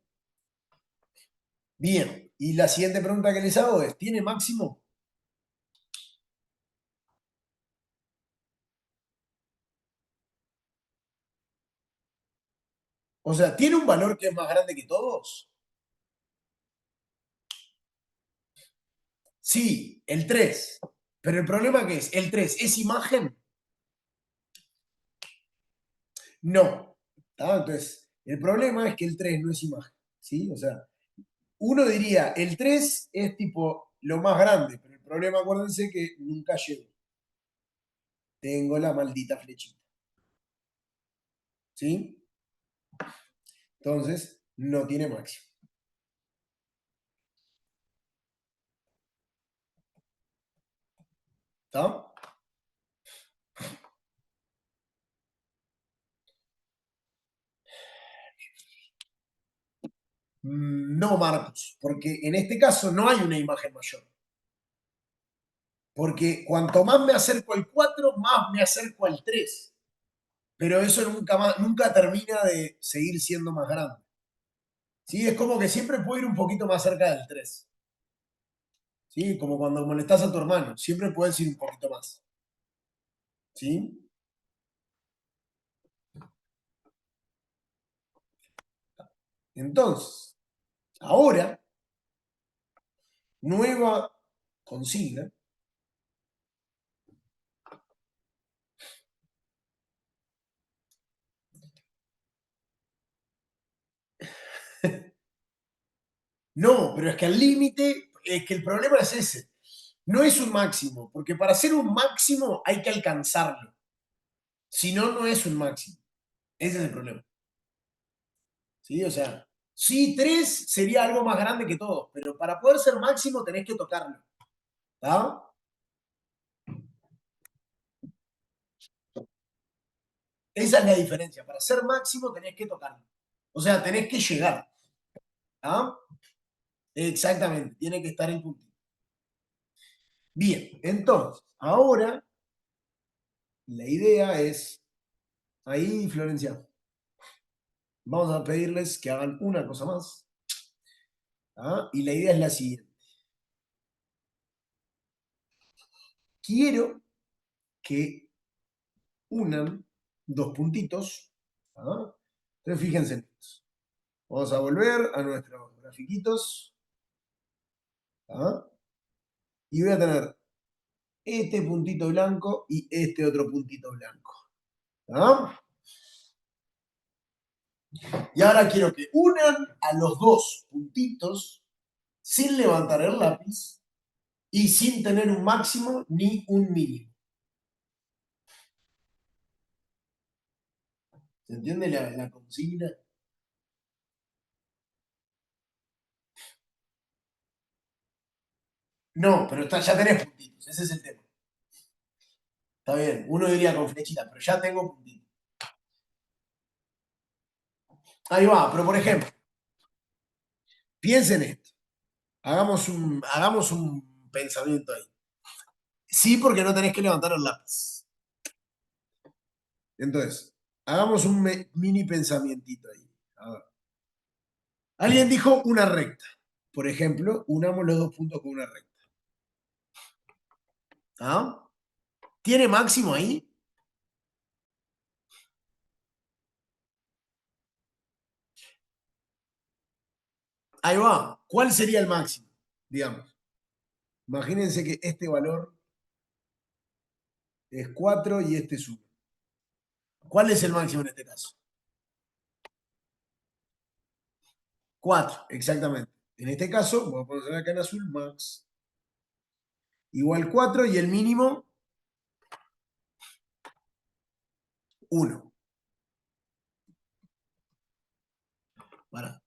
Bien, y la siguiente pregunta que les hago es, ¿tiene máximo? O sea, ¿tiene un valor que es más grande que todos? Sí, el 3. Pero el problema ¿qué es? ¿El 3 es imagen? No. ¿Tá? Entonces, el problema es que el 3 no es imagen. ¿Sí? O sea, uno diría, el 3 es tipo lo más grande, pero el problema, acuérdense que nunca llego. Tengo la maldita flechita. ¿Sí? Entonces, no tiene máximo. ¿Está? No, Marcos, porque en este caso no hay una imagen mayor. Porque cuanto más me acerco al 4, más me acerco al 3. Pero eso nunca termina de seguir siendo más grande. ¿Sí? Es como que siempre puedo ir un poquito más cerca del 3. ¿Sí? Como cuando molestas a tu hermano, siempre puedes ir un poquito más. ¿Sí? Entonces, ahora, nueva consigna. No, pero es que al límite, es que el problema es ese. No es un máximo, porque para ser un máximo hay que alcanzarlo. Si no, no es un máximo. Ese es el problema. ¿Sí? O sea, sí, 3 sería algo más grande que todo, pero para poder ser máximo tenés que tocarlo. ¿Está? Esa es la diferencia. Para ser máximo tenés que tocarlo. O sea, tenés que llegar. ¿Ah? Exactamente, tiene que estar en puntito. Bien, entonces, ahora la idea es, ahí Florencia, vamos a pedirles que hagan una cosa más. ¿Ah? Y la idea es la siguiente. Quiero que unan dos puntitos. ¿Ah? Entonces fíjense en esto. Vamos a volver a nuestros grafiquitos. ¿Ah? Y voy a tener este puntito blanco y este otro puntito blanco. ¿Ah? Y ahora quiero que unan a los dos puntitos sin levantar el lápiz y sin tener un máximo ni un mínimo. ¿Se entiende la consigna? No, pero ya tenés puntitos, ese es el tema. Está bien, uno diría con flechita, pero ya tengo puntitos. Ahí va, pero por ejemplo, piensen esto. Hagamos un pensamiento ahí. Sí, porque no tenés que levantar el lápiz. Entonces, hagamos un mini pensamientito ahí. A ver. Alguien dijo una recta. Por ejemplo, unamos los dos puntos con una recta. ¿Ah? ¿Tiene máximo ahí? Ahí va. ¿Cuál sería el máximo? Digamos. Imagínense que este valor es 4 y este es 1. ¿Cuál es el máximo en este caso? 4, exactamente. En este caso, voy a poner acá en azul, max igual 4 y el mínimo 1. Para.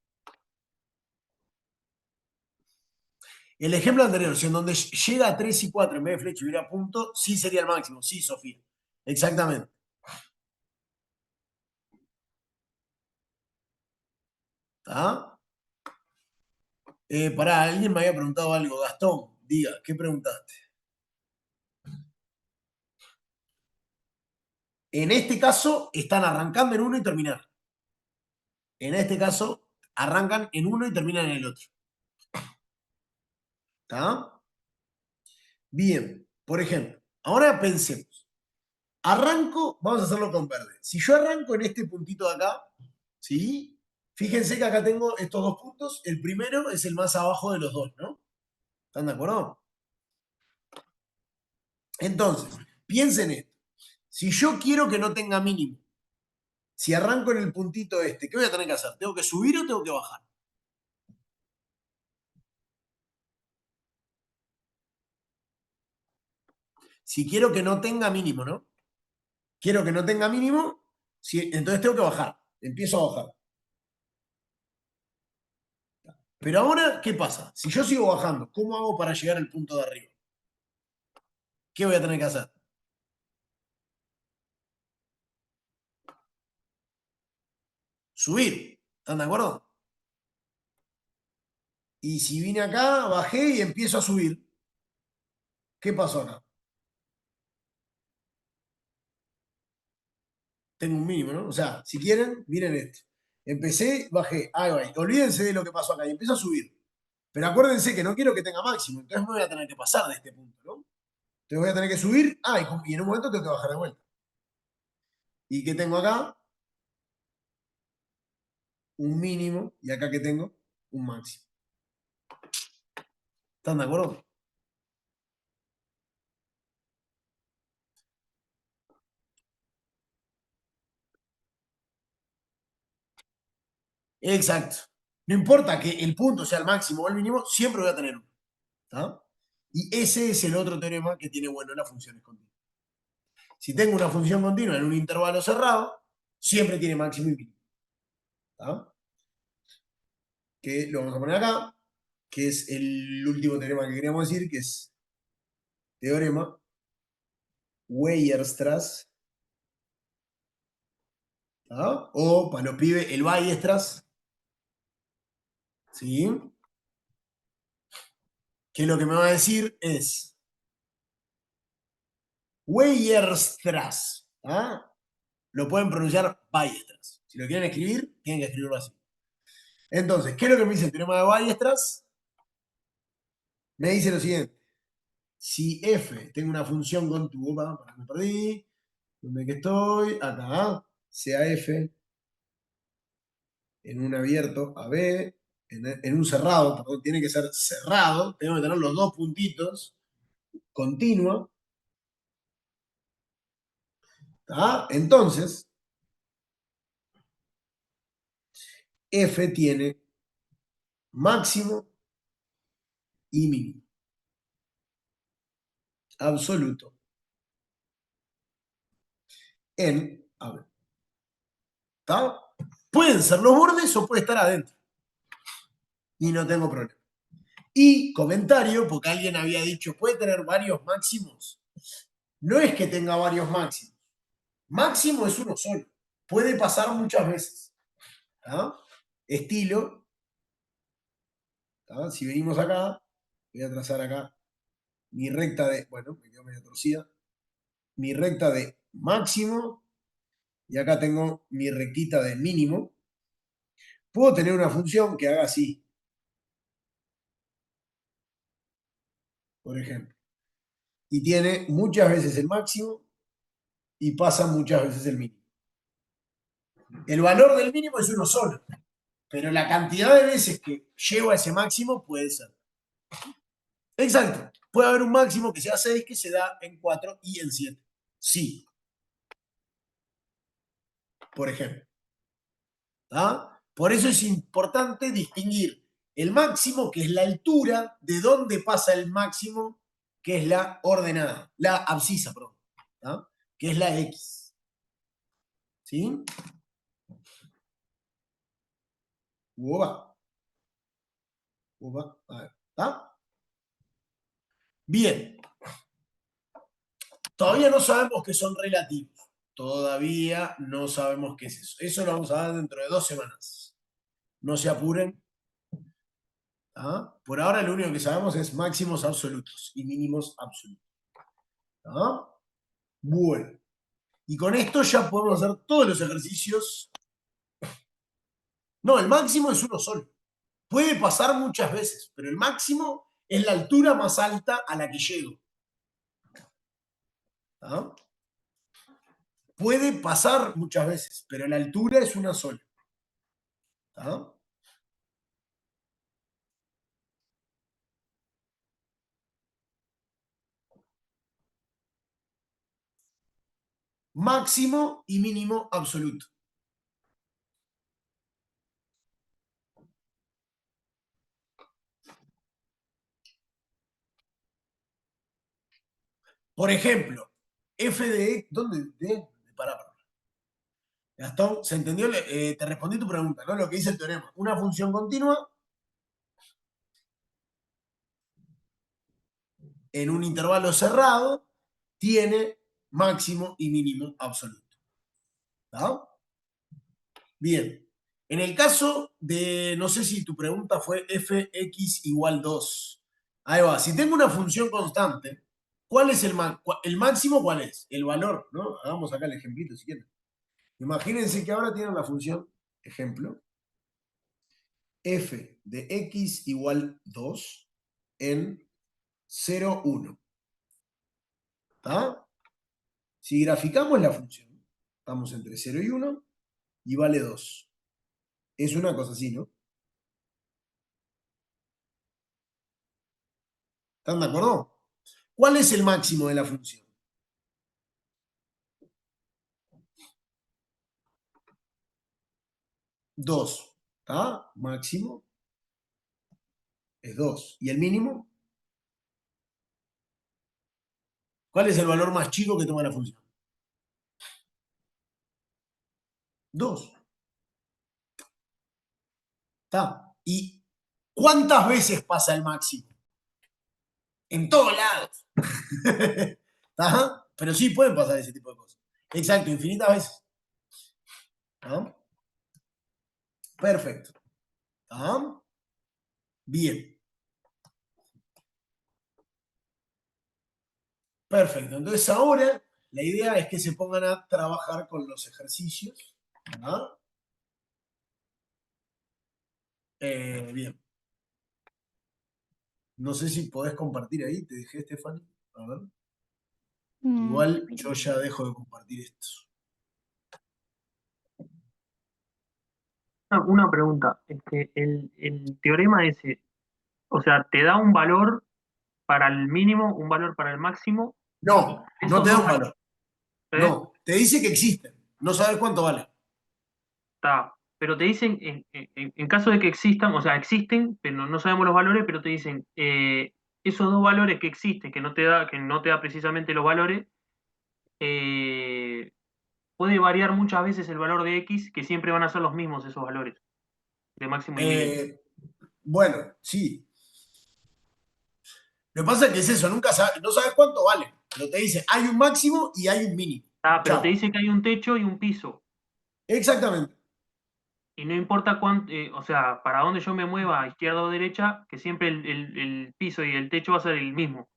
El ejemplo anterior, si en donde llega a 3 y 4 en vez de flecha y hubiera punto, sí sería el máximo. Sí, Sofía. Exactamente. ¿Está? Pará, alguien me había preguntado algo. Gastón, diga, ¿qué preguntaste? En este caso, están arrancando en uno y terminan. En este caso, arrancan en uno y terminan en el otro. ¿Está? Bien, por ejemplo, ahora pensemos. Arranco, vamos a hacerlo con verde. Si yo arranco en este puntito de acá, ¿sí? Fíjense que acá tengo estos dos puntos. El primero es el más abajo de los dos, ¿no? ¿Están de acuerdo? Entonces, piensen esto. Si yo quiero que no tenga mínimo, si arranco en el puntito este, ¿qué voy a tener que hacer? ¿Tengo que subir o tengo que bajar? Si quiero que no tenga mínimo, ¿no? Quiero que no tenga mínimo, entonces tengo que bajar. Empiezo a bajar. Pero ahora, ¿qué pasa? Si yo sigo bajando, ¿cómo hago para llegar al punto de arriba? ¿Qué voy a tener que hacer? Subir. ¿Están de acuerdo? Y si vine acá, bajé y empiezo a subir. ¿Qué pasó acá? Tengo un mínimo, ¿no? O sea, si quieren, miren esto. Empecé, bajé. Ahí va. Olvídense de lo que pasó acá y empiezo a subir. Pero acuérdense que no quiero que tenga máximo, entonces me voy a tener que pasar de este punto, ¿no? Entonces voy a tener que subir, y en un momento tengo que bajar de vuelta. ¿Y qué tengo acá? Un mínimo, y acá que tengo un máximo. ¿Están de acuerdo? Exacto. No importa que el punto sea el máximo o el mínimo, siempre voy a tener uno. ¿Tá? Y ese es el otro teorema que tiene bueno las funciones continuas. Si tengo una función continua en un intervalo cerrado, siempre tiene máximo y mínimo. ¿Tá? Que lo vamos a poner acá, que es el último teorema que queríamos decir, que es teorema Weierstrass. ¿Tá? O para los pibes, el Weierstrass. ¿Sí? Que lo que me va a decir es Weierstrass. ¿Ah? Lo pueden pronunciar Weierstrass. Si lo quieren escribir, tienen que escribirlo así. Entonces, ¿qué es lo que me dice el teorema de Weierstrass? Me dice lo siguiente. Si f tengo una función contigua, para me perdí, ¿dónde que estoy? Acá, sea f en un abierto AB, en un cerrado, perdón, tiene que ser cerrado, tengo que tener los dos puntitos, continua. ¿Tá? Entonces, f tiene máximo y mínimo absoluto en AB. ¿Tá? Pueden ser los bordes o puede estar adentro. Y no tengo problema. Y comentario, porque alguien había dicho, ¿puede tener varios máximos? No es que tenga varios máximos. Máximo es uno solo. Puede pasar muchas veces. ¿Tá? Estilo. ¿Tá? Si venimos acá, voy a trazar acá mi recta de, bueno, me quedó medio torcida, mi recta de máximo, y acá tengo mi rectita de mínimo. Puedo tener una función que haga así, por ejemplo. Y tiene muchas veces el máximo y pasa muchas veces el mínimo. El valor del mínimo es uno solo, pero la cantidad de veces que llego a ese máximo puede ser. Exacto. Puede haber un máximo que sea 6 que se da en 4 y en 7. Sí. Por ejemplo. ¿Tá? Por eso es importante distinguir el máximo, que es la altura, de dónde pasa el máximo, que es la ordenada, la abscisa, perdón, ¿tá? Que es la X. ¿Sí? Uva. Uva. A ver, ¿tá? Bien. Todavía no sabemos que son relativos. Todavía no sabemos qué es eso. Eso lo vamos a ver dentro de 2 semanas. No se apuren. ¿Tá? Por ahora lo único que sabemos es máximos absolutos y mínimos absolutos. ¿Tá? Bueno. Y con esto ya podemos hacer todos los ejercicios. No, el máximo es uno solo. Puede pasar muchas veces, pero el máximo es la altura más alta a la que llego. ¿Tá? Puede pasar muchas veces, pero la altura es una sola. ¿Tá? Máximo y mínimo absoluto. Por ejemplo, f de... ¿Dónde? Pará. Gastón, ¿se entendió? Te respondí tu pregunta, ¿no? Lo que dice el teorema. Una función continua en un intervalo cerrado tiene máximo y mínimo absoluto. ¿Tá? Bien. En el caso de, no sé si tu pregunta fue fx igual 2. Ahí va. Si tengo una función constante, ¿cuál es el máximo? ¿Cuál es? El valor, ¿no? Hagamos acá el ejemplito si quieren. Imagínense que ahora tienen la función, ejemplo, f de x igual 2 en 0, 1. ¿Está? Si graficamos la función, estamos entre 0 y 1 y vale 2. Es una cosa así, ¿no? ¿Están de acuerdo? ¿Cuál es el máximo de la función? 2. ¿Está? Máximo es 2. ¿Y el mínimo? ¿Cuál es el valor más chico que toma la función? 2. ¿Está? ¿Y cuántas veces pasa el máximo? En todos lados. ¿Está? Pero sí pueden pasar ese tipo de cosas. Exacto, infinitas veces. ¿Está? Perfecto. ¿Está? Bien. Perfecto. Entonces ahora la idea es que se pongan a trabajar con los ejercicios. ¿Verdad? Bien. No sé si podés compartir ahí. Te dejé, Estefany. A ver. Igual yo ya dejo de compartir esto. Una pregunta, el teorema ese, o sea, te da un valor para el mínimo, un valor para el máximo, No, no esos te da dos un valor. ¿eh? No, te dice que existen. No sabes cuánto vale. Está. Pero te dicen, en caso de que existan, o sea, existen, pero no sabemos los valores, pero te dicen, esos dos valores que existen, que no te da precisamente los valores, eh, puede variar muchas veces el valor de X, que siempre van a ser los mismos esos valores, de máximo y mínimo. Bueno, sí. Lo que pasa es que es eso, nunca sabes, no sabes cuánto vale. Pero te dice, hay un máximo y hay un mínimo. Pero te Chao. dice que hay un techo y un piso. Exactamente. Y no importa cuánto, o sea, para dónde yo me mueva, a izquierda o derecha, que siempre el piso y el techo va a ser el mismo.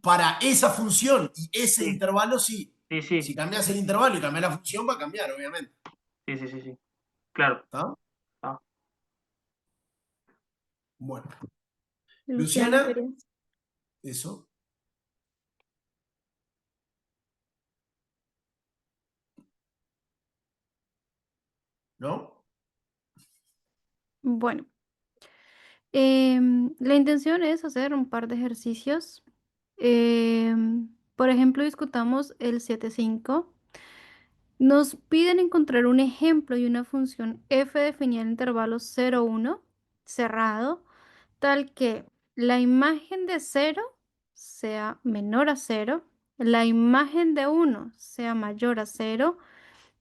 Para esa función y ese Sí, intervalo, sí. sí, sí, Si cambias el intervalo y cambias la función, va a cambiar, obviamente. sí, sí, sí, sí. Claro. ¿Está? Ah. Bueno. Luciana, Luciana, ¿querías? eso, ¿no? Bueno, la intención es hacer un par de ejercicios. Por ejemplo, discutamos el 7.5. Nos piden encontrar un ejemplo y una función f definida en intervalo 0,1 cerrado, tal que la imagen de 0 sea menor a 0, la imagen de 1 sea mayor a 0,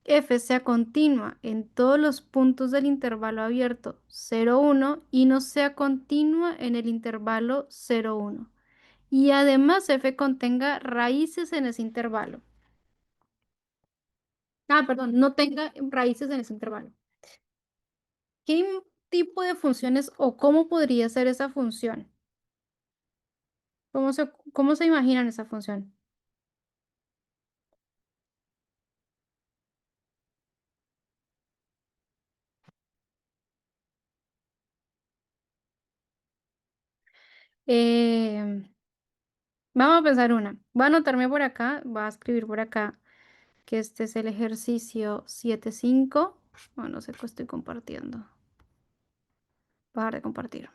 f sea continua en todos los puntos del intervalo abierto 0,1 y no sea continua en el intervalo 0,1. Y además f contenga raíces en ese intervalo. Perdón, no tenga raíces en ese intervalo. ¿Qué tipo de funciones o cómo podría ser esa función? Cómo se imaginan esa función? Eh, Vamos a pensar una. Voy a anotarme por acá, voy a escribir por acá que este es el ejercicio 7.5. Bueno, no sé qué estoy compartiendo. Parar de compartir.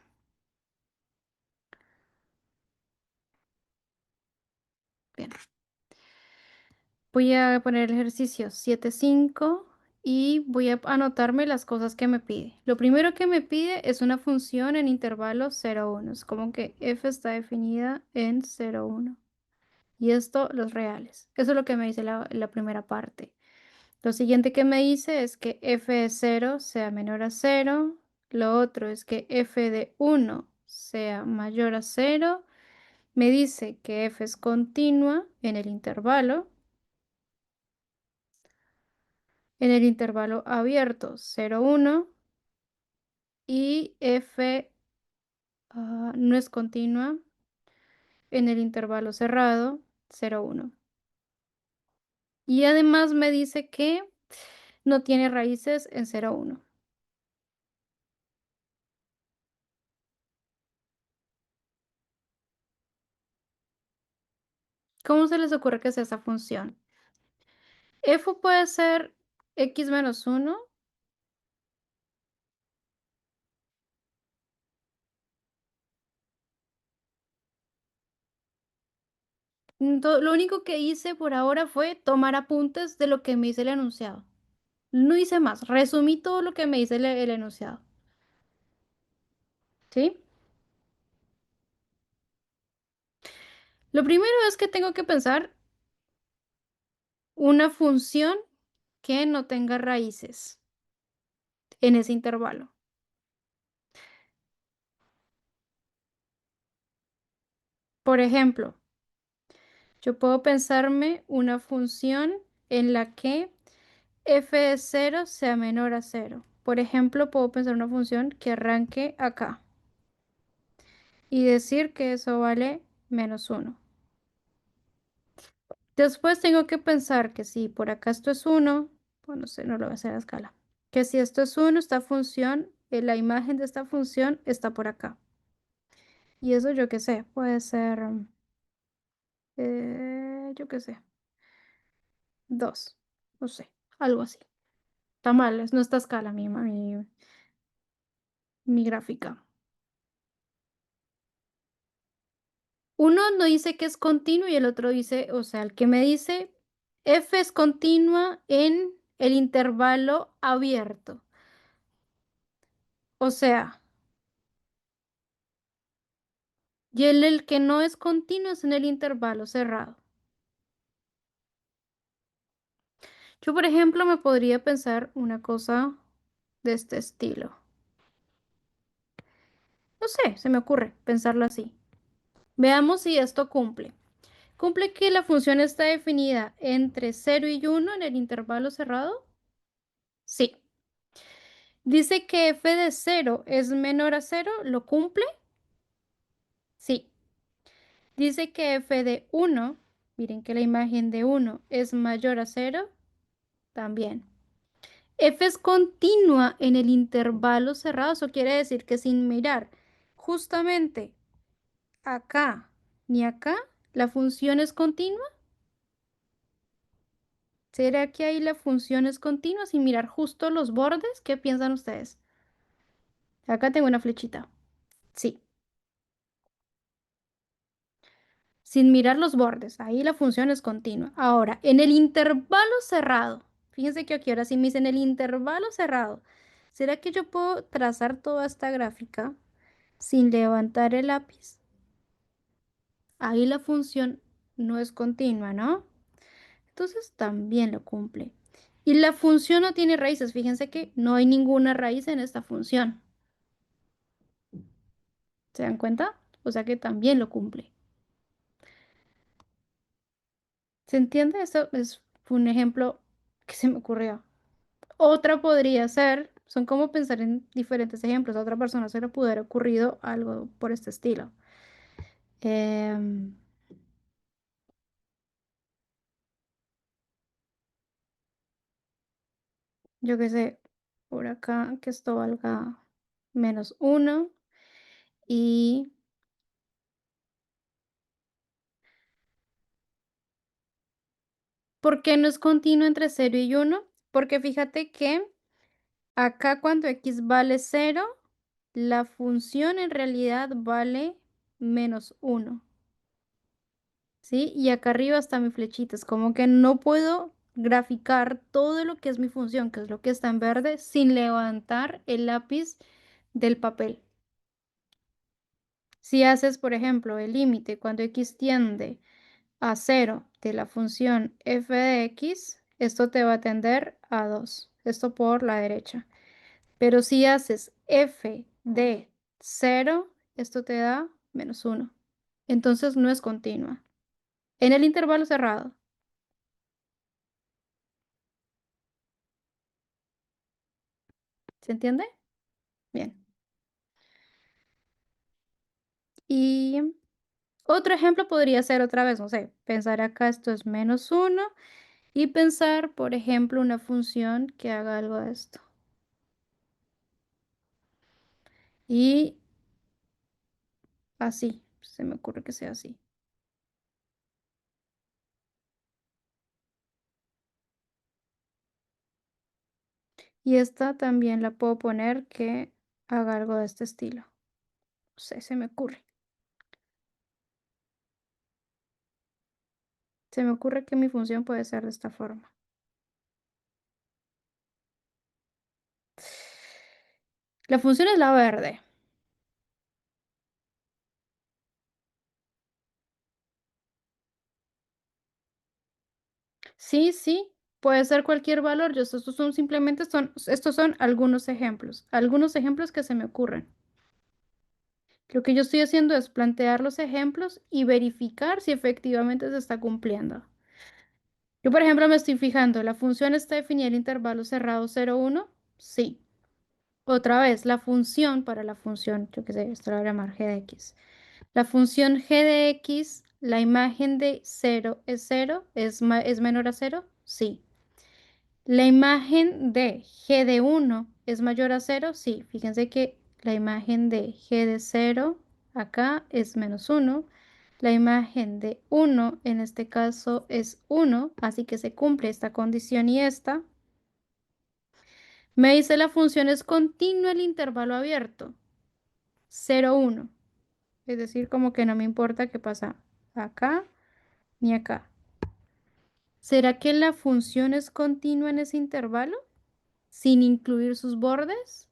Bien. Voy a poner el ejercicio 7.5 y voy a anotarme las cosas que me pide. Lo primero que me pide es una función en intervalo 0,1. Es como que f está definida en 0,1. Y esto, los reales. Eso es lo que me dice la primera parte. Lo siguiente que me dice es que f de 0 sea menor a 0. Lo otro es que f de 1 sea mayor a 0. Me dice que f es continua en el intervalo abierto 0,1 y f no es continua en el intervalo cerrado 0,1. Y además me dice que no tiene raíces en 0,1. ¿Cómo se les ocurre que sea esa función? F puede ser x menos 1. Lo único que hice por ahora fue tomar apuntes de lo que me dice el enunciado. No hice más, resumí todo lo que me dice el enunciado. ¿sí? Lo primero es que tengo que pensar una función que no tenga raíces en ese intervalo. Por ejemplo, yo puedo pensarme una función en la que f de 0 sea menor a 0. Por ejemplo, puedo pensar una función que arranque acá y decir que eso vale -1. Después tengo que pensar que si por acá esto es 1, pues no sé, no lo voy a hacer a escala. Que si esto es 1, esta función, la imagen de esta función está por acá. Y eso yo qué sé, puede ser, yo qué sé, 2, no sé, algo así. Está mal, no está a escala mi gráfica. Uno no dice que es continuo y el otro dice, o sea, el que me dice f es continua en el intervalo abierto. O sea, y el que no es continuo es en el intervalo cerrado. Yo, por ejemplo, me podría pensar una cosa de este estilo. No sé, se me ocurre pensarlo así. Veamos si esto cumple. ¿Cumple que la función está definida entre 0 y 1 en el intervalo cerrado? Sí. Dice que f de 0 es menor a 0, ¿lo cumple? Sí. Dice que f de 1, miren que la imagen de 1 es mayor a 0, también. F es continua en el intervalo cerrado, eso quiere decir que sin mirar justamente acá ni acá, la función es continua. ¿Será que ahí la función es continua sin mirar justo los bordes? ¿Qué piensan ustedes? Acá tengo una flechita. Sí. Sin mirar los bordes, ahí la función es continua. Ahora, en el intervalo cerrado, fíjense que aquí ahora sí me dicen el intervalo cerrado. ¿Será que yo puedo trazar toda esta gráfica sin levantar el lápiz? Ahí la función no es continua, ¿no? Entonces también lo cumple. Y la función no tiene raíces. Fíjense que no hay ninguna raíz en esta función. ¿Se dan cuenta? O sea que también lo cumple. ¿Se entiende? Eso es un ejemplo que se me ocurrió. Otra podría ser, son como pensar en diferentes ejemplos. A otra persona se le pudo haber ocurrido algo por este estilo. Em, yo qué sé, por acá que esto valga -1 y ¿por qué no es continuo entre 0 y 1? Porque fíjate que acá cuando x vale 0, la función en realidad vale -1. ¿Sí? Y acá arriba está mi flechita. Es como que no puedo graficar todo lo que es mi función, que es lo que está en verde, sin levantar el lápiz del papel. Si haces, por ejemplo, el límite cuando x tiende a 0 de la función f de x, esto te va a tender a 2. Esto por la derecha. Pero si haces f de 0, esto te da -1. Entonces no es continua. En el intervalo cerrado. ¿Se entiende? Bien. Y otro ejemplo podría ser otra vez, no sé, pensar acá esto es -1 y pensar, por ejemplo, una función que haga algo de esto. Y así, se me ocurre que sea así. Y esta también la puedo poner que haga algo de este estilo. No sé, se me ocurre. Se me ocurre que mi función puede ser de esta forma. La función es la verde. Sí, sí, puede ser cualquier valor. Estos son simplemente estos son algunos ejemplos que se me ocurren. Lo que yo estoy haciendo es plantear los ejemplos y verificar si efectivamente se está cumpliendo. Yo, por ejemplo, me estoy fijando, ¿la función está definida en intervalo cerrado 0, 1? Sí. Otra vez, la función para la función, yo qué sé, esto lo voy a llamar g de x. La función g de x, la imagen de 0 es 0, es menor a 0, sí. La imagen de g de 1 es mayor a 0, sí. Fíjense que la imagen de g de 0 acá es menos 1. La imagen de 1 en este caso es 1, así que se cumple esta condición y esta. Me dice la función es continua el intervalo abierto, 0, 1. Es decir, como que no me importa qué pasa acá ni acá. ¿Será que la función es continua en ese intervalo sin incluir sus bordes?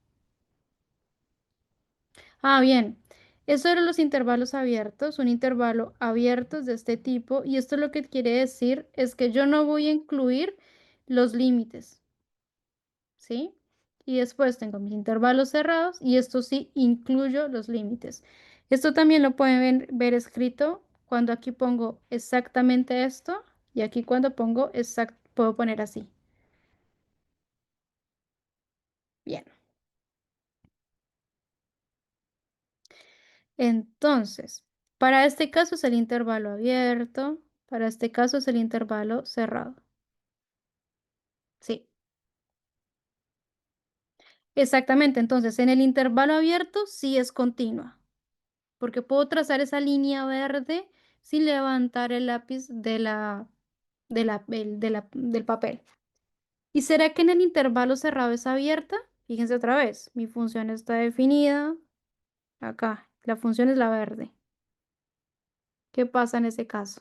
Ah, bien. Eso eran los intervalos abiertos, un intervalo abierto es de este tipo, y esto lo que quiere decir es que yo no voy a incluir los límites, ¿sí? Y después tengo mis intervalos cerrados y esto sí incluyo los límites. Esto también lo pueden ver escrito cuando aquí pongo exactamente esto y aquí cuando pongo puedo poner así. Bien. Entonces, para este caso es el intervalo abierto, para este caso es el intervalo cerrado. Sí, exactamente. Entonces, en el intervalo abierto sí es continua, porque puedo trazar esa línea verde sin levantar el lápiz del papel. ¿Y será que en el intervalo cerrado es abierta? Fíjense otra vez, mi función está definida acá. La función es la verde. ¿Qué pasa en ese caso?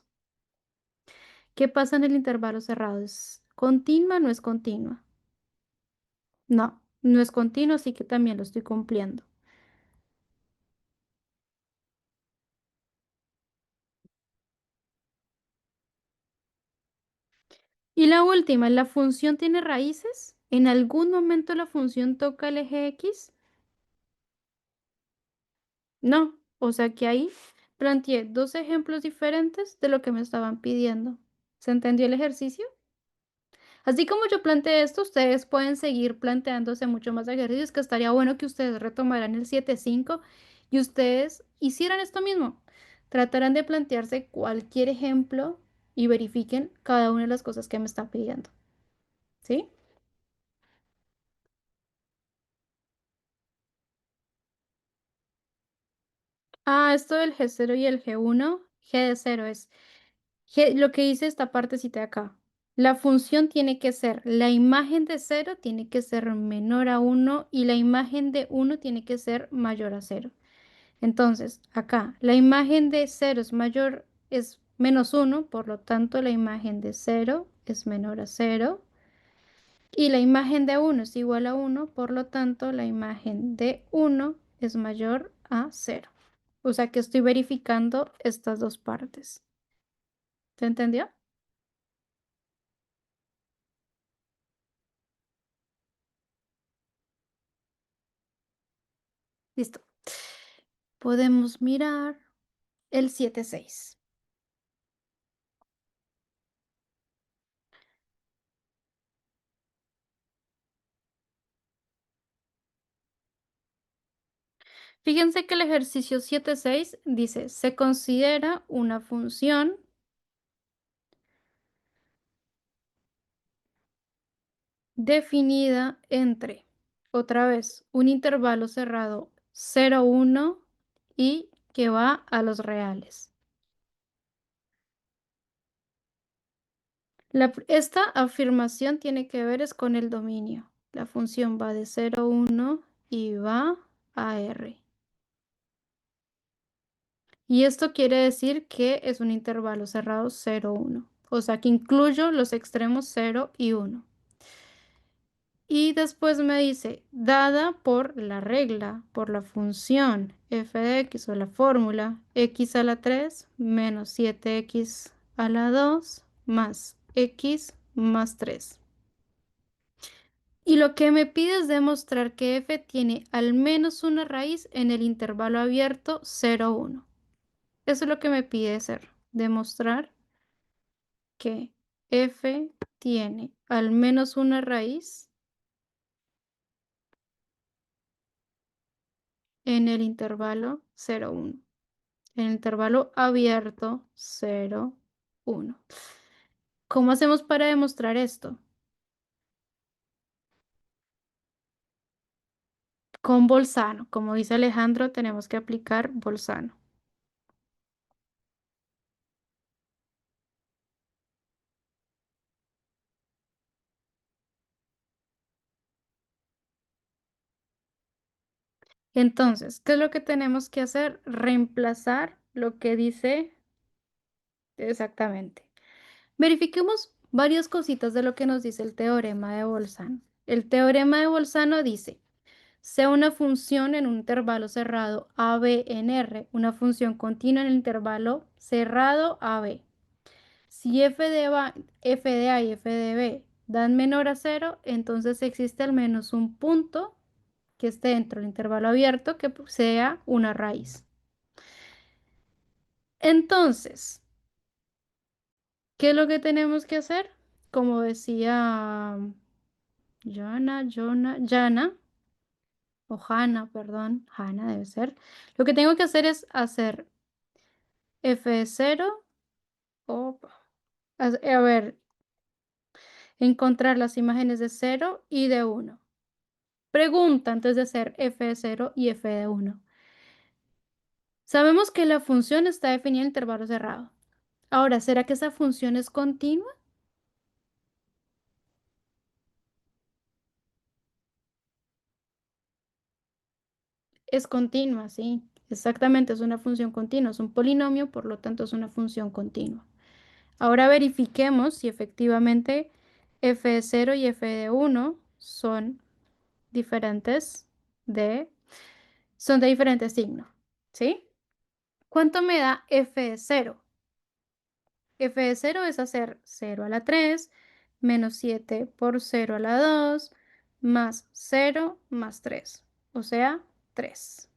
¿Qué pasa en el intervalo cerrado? ¿Es continua o no es continua? No, no es continua, así que también lo estoy cumpliendo. Y la última, ¿la función tiene raíces? ¿En algún momento la función toca el eje X? No, o sea que ahí planteé dos ejemplos diferentes de lo que me estaban pidiendo. ¿Se entendió el ejercicio? Así como yo planteé esto, ustedes pueden seguir planteándose mucho más ejercicios, que estaría bueno que ustedes retomaran el 7.5 y ustedes hicieran esto mismo. Tratarán de plantearse cualquier ejemplo y verifiquen cada una de las cosas que me están pidiendo. ¿Sí? Ah, esto del G0 y el G1, G de 0 es lo que dice esta partecita de acá. La función tiene que ser, la imagen de 0 tiene que ser menor a 1 y la imagen de 1 tiene que ser mayor a 0. Entonces, acá, la imagen de 0 es menos 1, por lo tanto, la imagen de 0 es menor a 0. Y la imagen de 1 es igual a 1, por lo tanto, la imagen de 1 es mayor a 0. O sea que estoy verificando estas dos partes. ¿Se entendió? Listo. Podemos mirar el 7.6. Fíjense que el ejercicio 7.6 dice, se considera una función definida entre, otra vez, un intervalo cerrado 0, 1 y que va a los reales. Esta afirmación tiene que ver es con el dominio. La función va de 0, 1 y va a R. Y esto quiere decir que es un intervalo cerrado 0, 1. O sea que incluyo los extremos 0 y 1. Y después me dice, dada por la regla, por la función f de x o la fórmula x a la 3 menos 7x a la 2 más x más 3. Y lo que me pide es demostrar que f tiene al menos una raíz en el intervalo abierto 0, 1. Eso es lo que me pide hacer, demostrar que f tiene al menos una raíz en el intervalo 0, 1. En el intervalo abierto 0, 1. ¿Cómo hacemos para demostrar esto? Con Bolzano. Como dice Alejandro, tenemos que aplicar Bolzano. Entonces, ¿qué es lo que tenemos que hacer? Reemplazar lo que dice exactamente. Verifiquemos varias cositas de lo que nos dice el teorema de Bolzano. El teorema de Bolzano dice, sea una función en un intervalo cerrado AB en R, una función continua en el intervalo cerrado AB. Si f de A y f de B dan menor a 0, entonces existe al menos un punto que esté dentro del intervalo abierto que sea una raíz. Entonces, ¿qué es lo que tenemos que hacer? Como decía Jana, o Hanna, perdón, Hanna debe ser. Lo que tengo que hacer es hacer f de 0, a ver, encontrar las imágenes de 0 y de 1. Pregunta antes de hacer f de 0 y f de 1. Sabemos que la función está definida en intervalo cerrado. Ahora, ¿será que esa función es continua? Es continua, sí. Exactamente, es una función continua. Es un polinomio, por lo tanto es una función continua. Ahora verifiquemos si efectivamente f de 0 y f de 1 son diferentes son de diferente signo. ¿Sí? ¿Cuánto me da f de 0? F de 0 es hacer 0 a la 3 menos 7 por 0 a la 2 más 0 más 3, o sea, 3.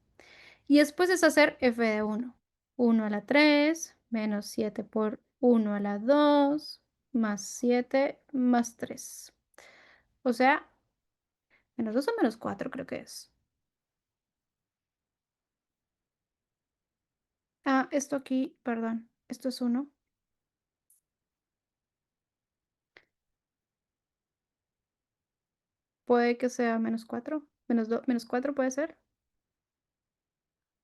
Y después es hacer f de 1. 1 a la 3 menos 7 por 1 a la 2 más 7 más 3. O sea, menos 2 o menos 4 creo que es. Ah, esto aquí, perdón, esto es 1. Puede que sea menos 4. Menos 4 puede ser.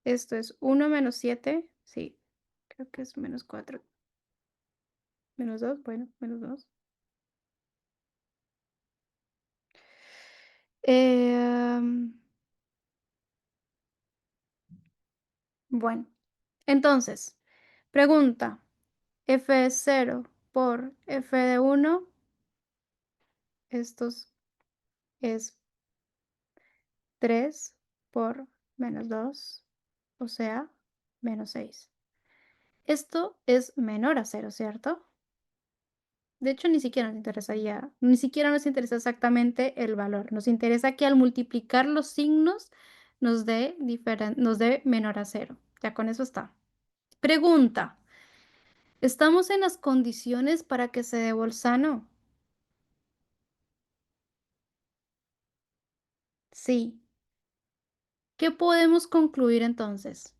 Esto es 1 menos 7. Sí, creo que es menos 4. Menos 2, bueno, menos 2. Bueno, entonces, pregunta, f de 0 por f de 1, estos es 3 por menos 2, o sea, menos 6. Esto es menor a 0, ¿cierto? De hecho, ni siquiera nos interesa exactamente el valor. Nos interesa que al multiplicar los signos nos dé menor a 0. Ya con eso está. Pregunta. ¿Estamos en las condiciones para que se dé Bolzano? Sí. ¿Qué podemos concluir entonces?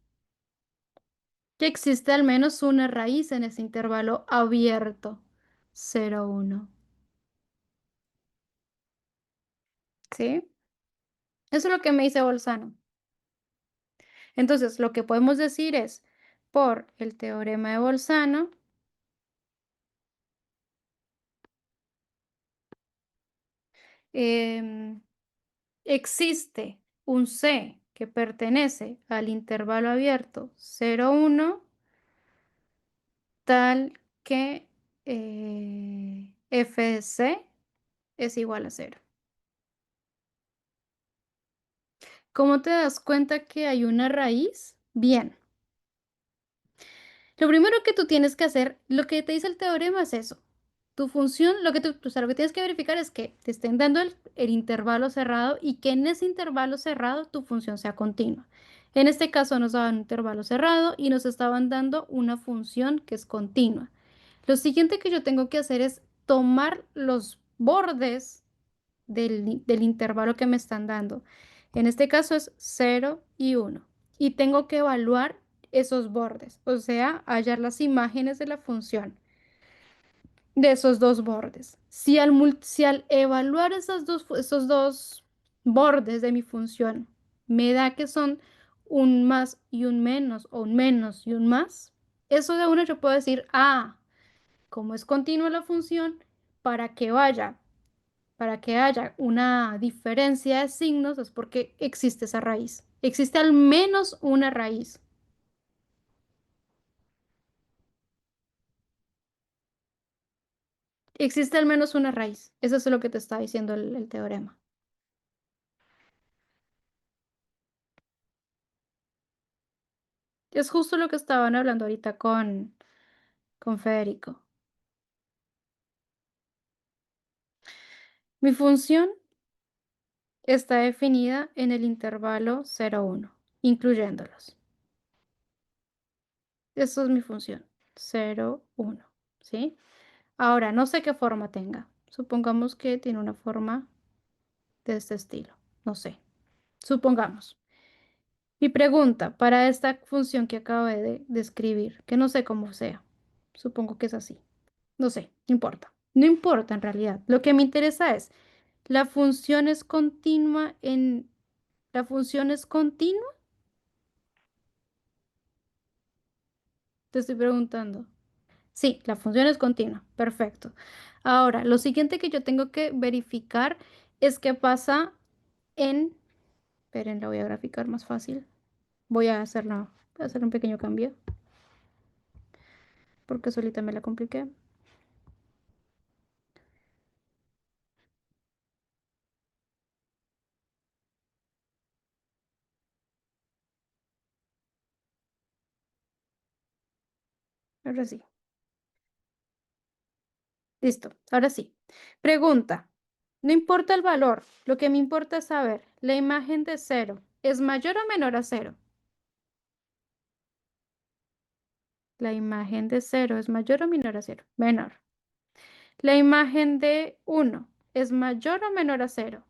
Que existe al menos una raíz en ese intervalo abierto, 0, 1. ¿Sí? Eso es lo que me dice Bolzano. Entonces, lo que podemos decir es, por el teorema de Bolzano, existe un C que pertenece al intervalo abierto 0, 1, tal que f de C es igual a 0. ¿Cómo te das cuenta que hay una raíz? Bien. Lo primero que tú tienes que hacer, lo que te dice el teorema es eso. Tu función, o sea, lo que tienes que verificar es que te estén dando el intervalo cerrado y que en ese intervalo cerrado tu función sea continua. En este caso nos daban un intervalo cerrado y nos estaban dando una función que es continua. Lo siguiente que yo tengo que hacer es tomar los bordes del intervalo que me están dando. En este caso es 0 y 1. Y tengo que evaluar esos bordes, o sea, hallar las imágenes de la función de esos dos bordes. Si al evaluar esos dos bordes de mi función me da que son un más y un menos, o un menos y un más, eso de una yo puedo decir, ah, como es continua la función, para que vaya, para que haya una diferencia de signos es porque existe esa raíz. Existe al menos una raíz. Existe al menos una raíz. Eso es lo que te está diciendo el teorema. Es justo lo que estaban hablando ahorita con Federico. Mi función está definida en el intervalo 0, 1, incluyéndolos. Eso es mi función. 0, 1. ¿Sí? Ahora, no sé qué forma tenga. Supongamos que tiene una forma de este estilo. No sé. Supongamos. Mi pregunta para esta función que acabo de describir, que no sé cómo sea. Supongo que es así. No sé, no importa. No importa en realidad. Lo que me interesa es, ¿la función es continua en... ¿La función es continua? Te estoy preguntando. Sí, la función es continua. Perfecto. Ahora, lo siguiente que yo tengo que verificar es qué pasa en... Esperen, la voy a graficar más fácil. Voy a hacer un pequeño cambio porque solita me la compliqué. Ahora sí. Listo, ahora sí. Pregunta. No importa el valor, lo que me importa es saber, ¿la imagen de 0 es mayor o menor a 0? La imagen de 0 es mayor o menor a 0. Menor. La imagen de 1 es mayor o menor a 0.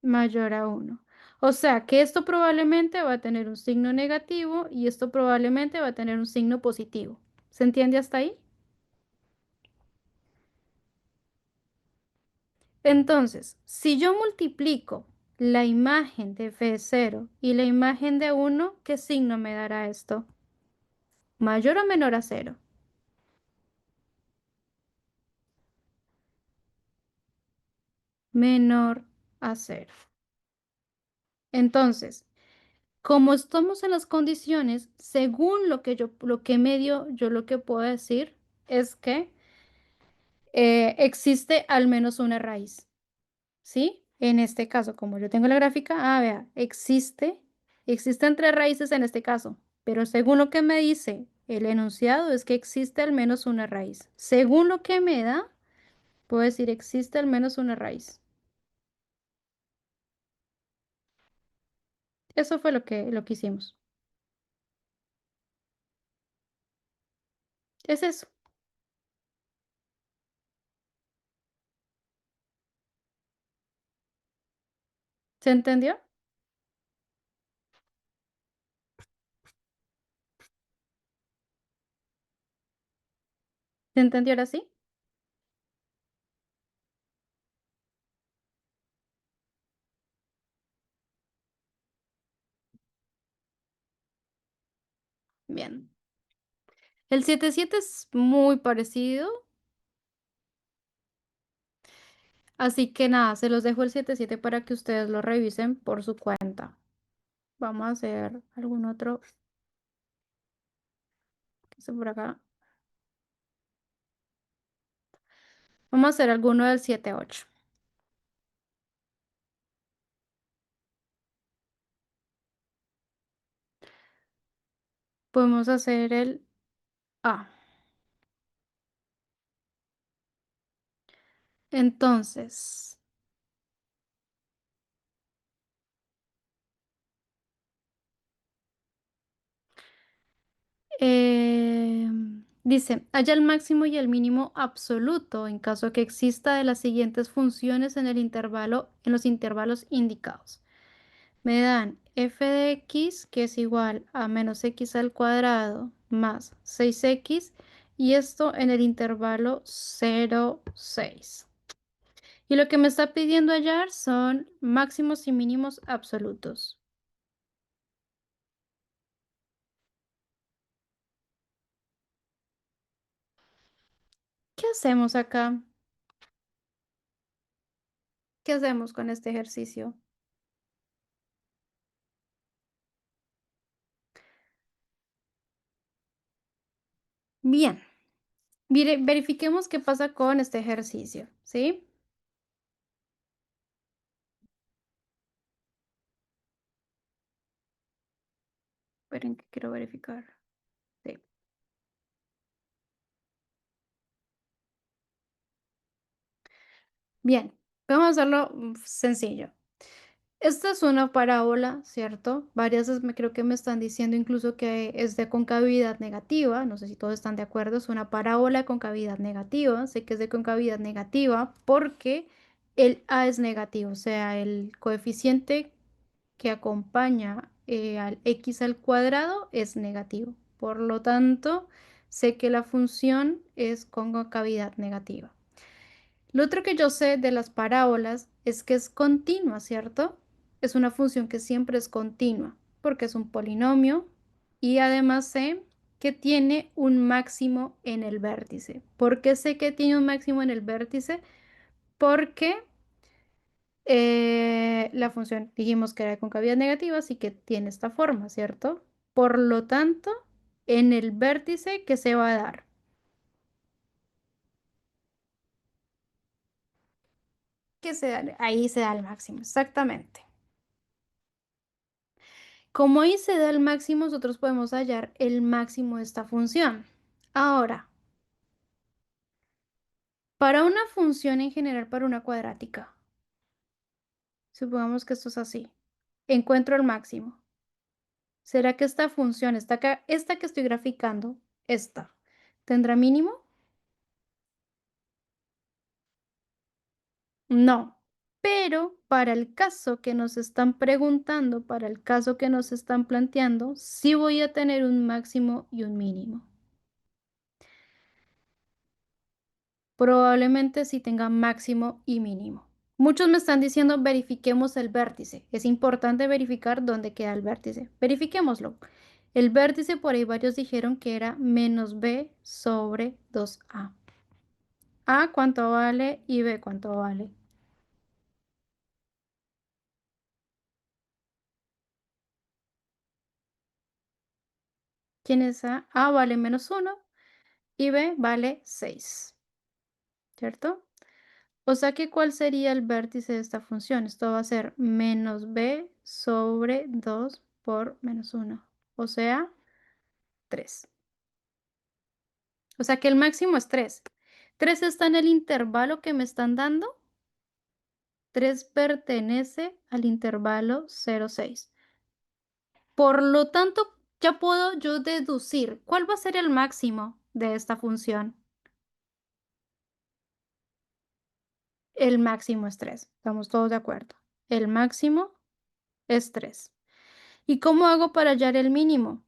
Mayor a 1. O sea que esto probablemente va a tener un signo negativo y esto probablemente va a tener un signo positivo. ¿Se entiende hasta ahí? Entonces, si yo multiplico la imagen de f0 y la imagen de 1, ¿qué signo me dará esto? ¿Mayor o menor a 0? Menor a 0. Entonces, como estamos en las condiciones, según lo que me dio, yo lo que puedo decir es que existe al menos una raíz. ¿Sí? En este caso, como yo tengo la gráfica, vea, existen tres raíces en este caso, pero según lo que me dice el enunciado es que existe al menos una raíz. Según lo que me da, puedo decir existe al menos una raíz. Eso fue lo que hicimos. Es eso. ¿Se entendió? ¿Se entendió ahora sí? Bien. El 7,7 es muy parecido, así que nada, se los dejo el 7,7 para que ustedes lo revisen por su cuenta. Vamos a hacer algún otro que esté por acá. Vamos a hacer alguno del 7,8. Podemos hacer el A. Entonces, dice, haya el máximo y el mínimo absoluto en caso que exista de las siguientes funciones en el intervalo, en los intervalos indicados. Me dan f de x, que es igual a menos x al cuadrado más 6x, y esto en el intervalo 0, 6. Y lo que me está pidiendo hallar son máximos y mínimos absolutos. ¿Qué hacemos acá? ¿Qué hacemos con este ejercicio? Bien, verifiquemos qué pasa con este ejercicio, ¿sí? Esperen que quiero verificar. Sí. Bien, vamos a hacerlo sencillo. Esta es una parábola, ¿cierto? Varias veces creo que me están diciendo incluso que es de concavidad negativa. No sé si todos están de acuerdo. Es una parábola de concavidad negativa. Sé que es de concavidad negativa porque el A es negativo. O sea, el coeficiente que acompaña al x al cuadrado es negativo. Por lo tanto, sé que la función es con concavidad negativa. Lo otro que yo sé de las parábolas es que es continua, ¿cierto? Es una función que siempre es continua porque es un polinomio y además sé que tiene un máximo en el vértice. ¿Por qué sé que tiene un máximo en el vértice? Porque la función dijimos que era de concavidad negativa, así que tiene esta forma, ¿cierto? Por lo tanto, en el vértice que se va a dar. Ahí se da el máximo, exactamente. Como ahí se da el máximo, nosotros podemos hallar el máximo de esta función. Ahora, para una función en general, para una cuadrática, supongamos que esto es así, encuentro el máximo. ¿Será que esta función, esta que estoy graficando, esta, tendrá mínimo? No, pero para el caso que nos están preguntando, para el caso que nos están planteando, sí voy a tener un máximo y un mínimo. Probablemente sí tenga máximo y mínimo. Muchos me están diciendo verifiquemos el vértice. Es importante verificar dónde queda el vértice. Verifiquémoslo. El vértice por ahí varios dijeron que era menos b sobre 2a. A cuánto vale y b cuánto vale. ¿Quién es A? A vale menos 1 y b vale 6. ¿Cierto? O sea que ¿cuál sería el vértice de esta función? Esto va a ser menos b sobre 2 por menos 1. O sea, 3. O sea que el máximo es 3. 3 está en el intervalo que me están dando. 3 pertenece al intervalo 0, 6. Por lo tanto, ya puedo yo deducir cuál va a ser el máximo de esta función. El máximo es 3. Estamos todos de acuerdo. El máximo es 3. ¿Y cómo hago para hallar el mínimo?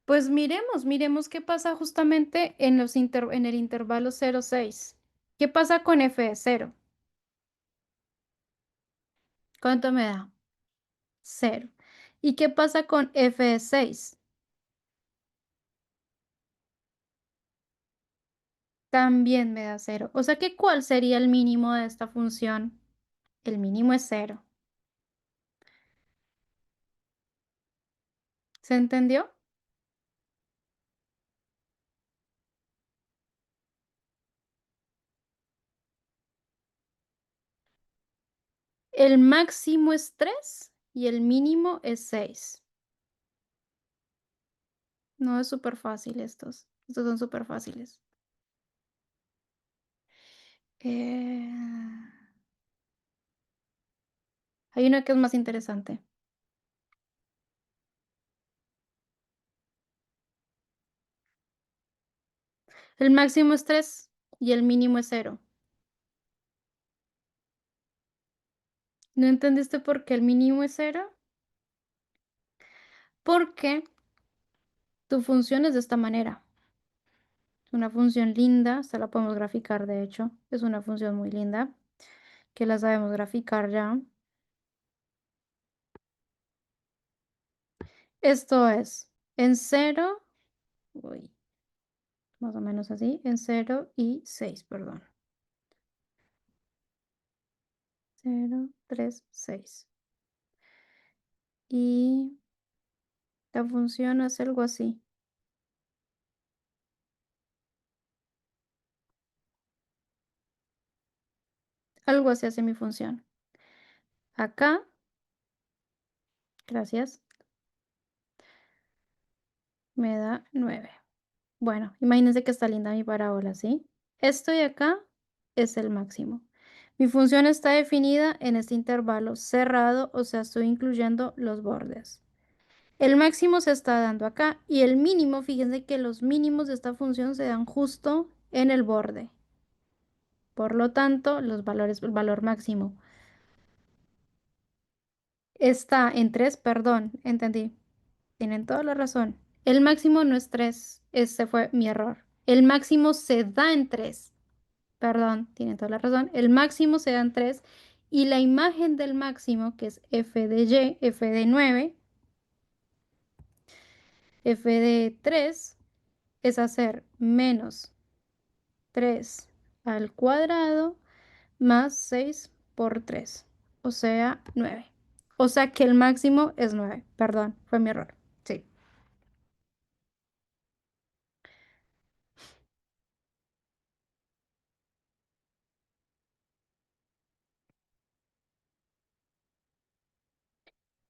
Pues miremos qué pasa justamente en el intervalo 0, 6. ¿Qué pasa con f de 0? ¿Cuánto me da? 0. ¿Y qué pasa con f de 6? También me da 0. O sea que ¿cuál sería el mínimo de esta función? El mínimo es 0. ¿Se entendió? el máximo es 3 y el mínimo es 6. No, es súper fácil estos. Estos son súper fáciles. Eh, Hay una que es más interesante. El máximo es 3 y el mínimo es 0. ¿No entendiste por qué el mínimo es 0? Porque tu función es de esta manera. Es una función linda, se la podemos graficar de hecho. Es una función muy linda que la sabemos graficar ya. Esto es en 0, uy, más o menos así, en 0 y 6, perdón. 0, 3, 6. Y la función es algo así. Algo así hace mi función. Acá, gracias, me da 9. Bueno, imagínense que está linda mi parábola, ¿sí? Esto de acá es el máximo. Mi función está definida en este intervalo cerrado, o sea, estoy incluyendo los bordes. El máximo se está dando acá y el mínimo, fíjense que los mínimos de esta función se dan justo en el borde. Por lo tanto, los valores, el valor máximo está en 3, perdón, entendí. Tienen toda la razón. El máximo no es 3, ese fue mi error. El máximo se da en 3. Perdón, tienen toda la razón. El máximo se da en 3 y la imagen del máximo, que es f de y, f de 9, f de 3, es hacer menos 3 al cuadrado más 6 por 3, o sea, 9. O sea que el máximo es 9. Perdón, fue mi error. Sí.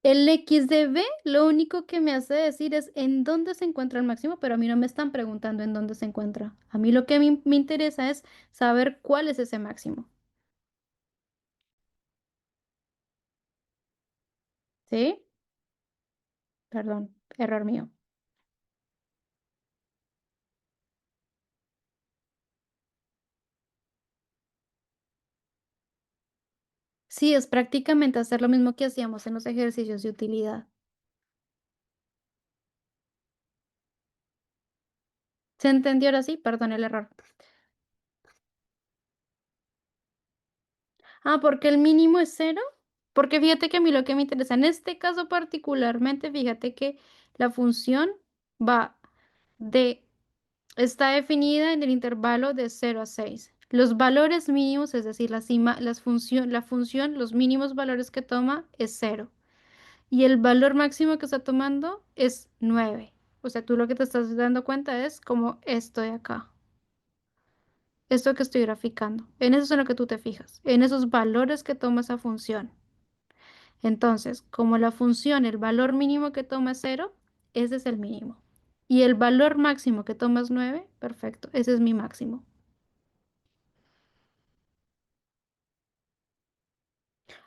El x de b lo único que me hace decir es en dónde se encuentra el máximo, pero a mí no me están preguntando en dónde se encuentra. A mí lo que me interesa es saber cuál es ese máximo. ¿Sí? Perdón, error mío. Sí, es prácticamente hacer lo mismo que hacíamos en los ejercicios de utilidad. ¿Se entendió ahora sí? Perdón el error. Ah, porque el mínimo es 0. Porque fíjate que a mí lo que me interesa en este caso particularmente, fíjate que la función va de, está definida en el intervalo de 0 a 6. Los valores mínimos, es decir, la función, los mínimos valores que toma es 0. Y el valor máximo que está tomando es 9. O sea, tú lo que te estás dando cuenta es como esto de acá. Esto que estoy graficando. En eso es en lo que tú te fijas. En esos valores que toma esa función. Entonces, como la función, el valor mínimo que toma es 0, ese es el mínimo. Y el valor máximo que toma es 9, perfecto, ese es mi máximo.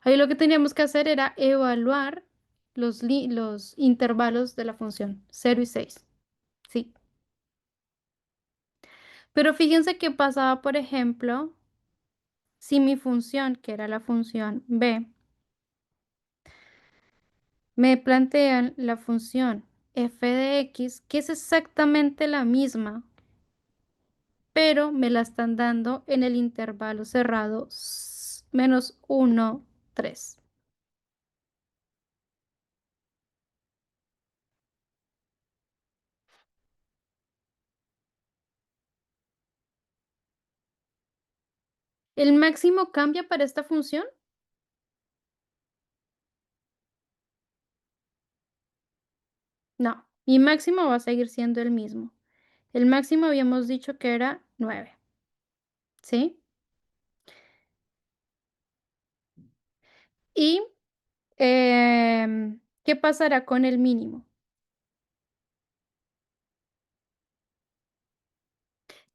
Ahí lo que teníamos que hacer era evaluar los intervalos de la función, 0 y 6. Sí. Pero fíjense qué pasaba, por ejemplo, si mi función, que era la función b, me plantean la función f de x, que es exactamente la misma, pero me la están dando en el intervalo cerrado menos 1, 3. ¿El máximo cambia para esta función? No, mi máximo va a seguir siendo el mismo. El máximo habíamos dicho que era 9, ¿sí? ¿Y qué pasará con el mínimo?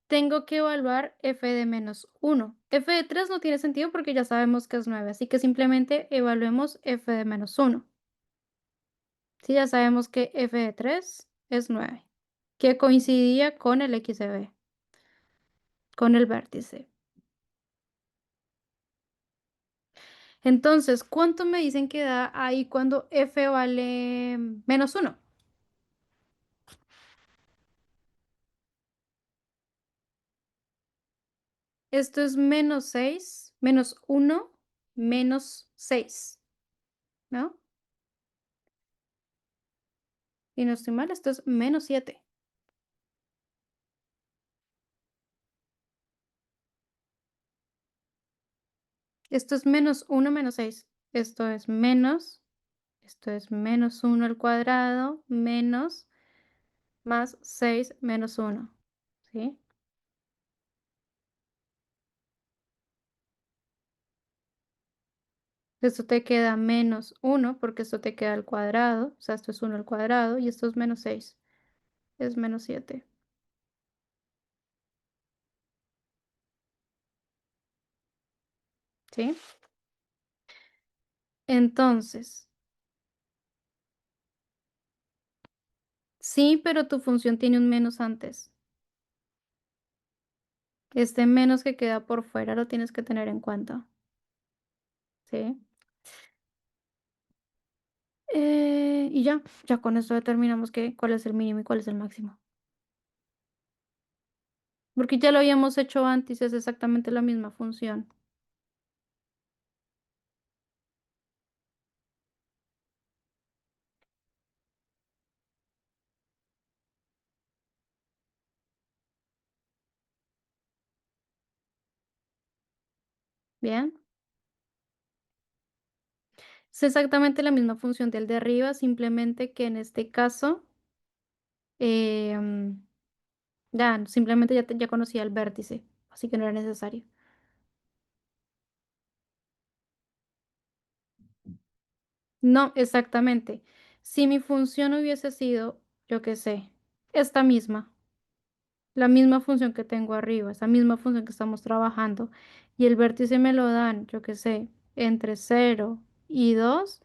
Tengo que evaluar f de menos 1. F de 3 no tiene sentido porque ya sabemos que es 9, así que simplemente evaluemos f de menos 1. Sí, ya sabemos que f de 3 es 9, que coincidía con el x de b, con el vértice. Entonces, ¿cuánto me dicen que da ahí cuando f vale menos 1? Esto es menos 6, menos 1, menos 6, ¿no? Y no estoy mal, esto es menos 7. Esto es menos 1, menos 6. Esto es menos 1 al cuadrado, menos, más 6 menos 1, ¿sí? Esto te queda menos 1 porque esto te queda al cuadrado, o sea, esto es 1 al cuadrado y esto es menos 6, es menos 7. ¿Sí? Entonces, sí, pero tu función tiene un menos antes. Este menos que queda por fuera lo tienes que tener en cuenta. ¿Sí? Y ya con esto determinamos cuál es el mínimo y cuál es el máximo. Porque ya lo habíamos hecho antes, es exactamente la misma función. Bien. Es exactamente la misma función del de arriba, simplemente que en este caso, em, ya, simplemente ya conocía el vértice, así que no era necesario. No, exactamente. Si mi función hubiese sido, yo qué sé, esta misma, la misma función que tengo arriba, esa misma función que estamos trabajando, y el vértice me lo dan, yo qué sé, entre 0 y 2.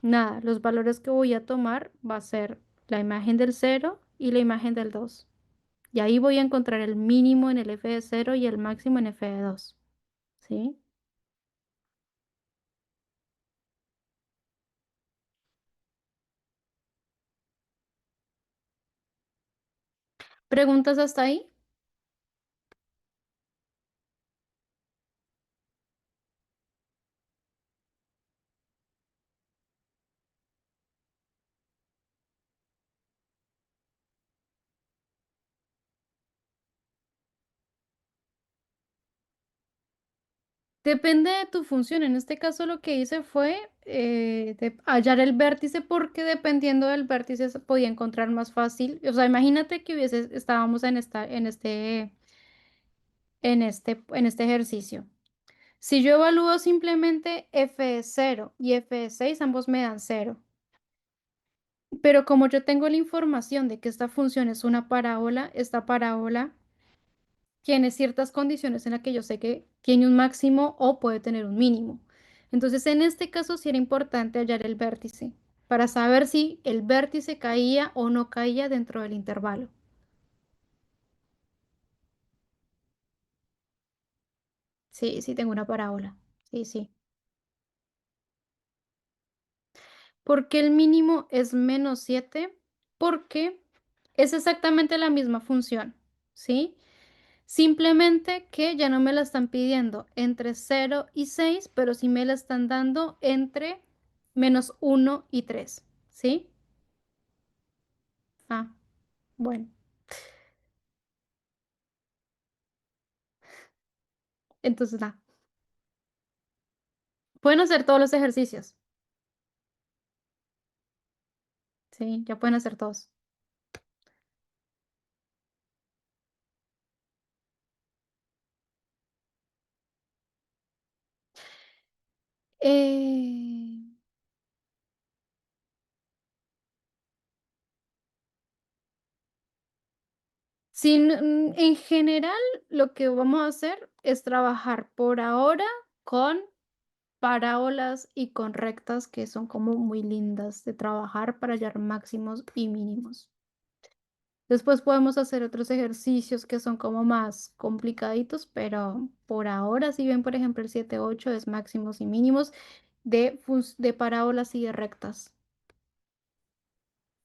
Nada, los valores que voy a tomar va a ser la imagen del 0 y la imagen del 2. Y ahí voy a encontrar el mínimo en el f de 0 y el máximo en f de 2. ¿Sí? ¿Preguntas hasta ahí? Depende de tu función. En este caso lo que hice fue hallar el vértice porque dependiendo del vértice se podía encontrar más fácil. O sea, imagínate que estábamos en este ejercicio. Si yo evalúo simplemente f de 0 y f de 6, ambos me dan 0. Pero como yo tengo la información de que esta función es una parábola, esta parábola tiene ciertas condiciones en las que yo sé que tiene un máximo o puede tener un mínimo. Entonces, en este caso sí era importante hallar el vértice para saber si el vértice caía o no caía dentro del intervalo. Sí, sí tengo una parábola. Sí, sí. ¿Por qué el mínimo es menos 7? Porque es exactamente la misma función, ¿sí? Simplemente que ya no me la están pidiendo entre 0 y 6, pero sí me la están dando entre -1 y 3, ¿sí? Ah, bueno. Entonces, nada. Pueden hacer todos los ejercicios. Sí, ya pueden hacer todos. Eh, en general, lo que vamos a hacer es trabajar por ahora con parábolas y con rectas que son como muy lindas de trabajar para hallar máximos y mínimos. Después podemos hacer otros ejercicios que son como más complicaditos, pero por ahora, si ven, por ejemplo, el 7-8 es máximos y mínimos de parábolas y de rectas.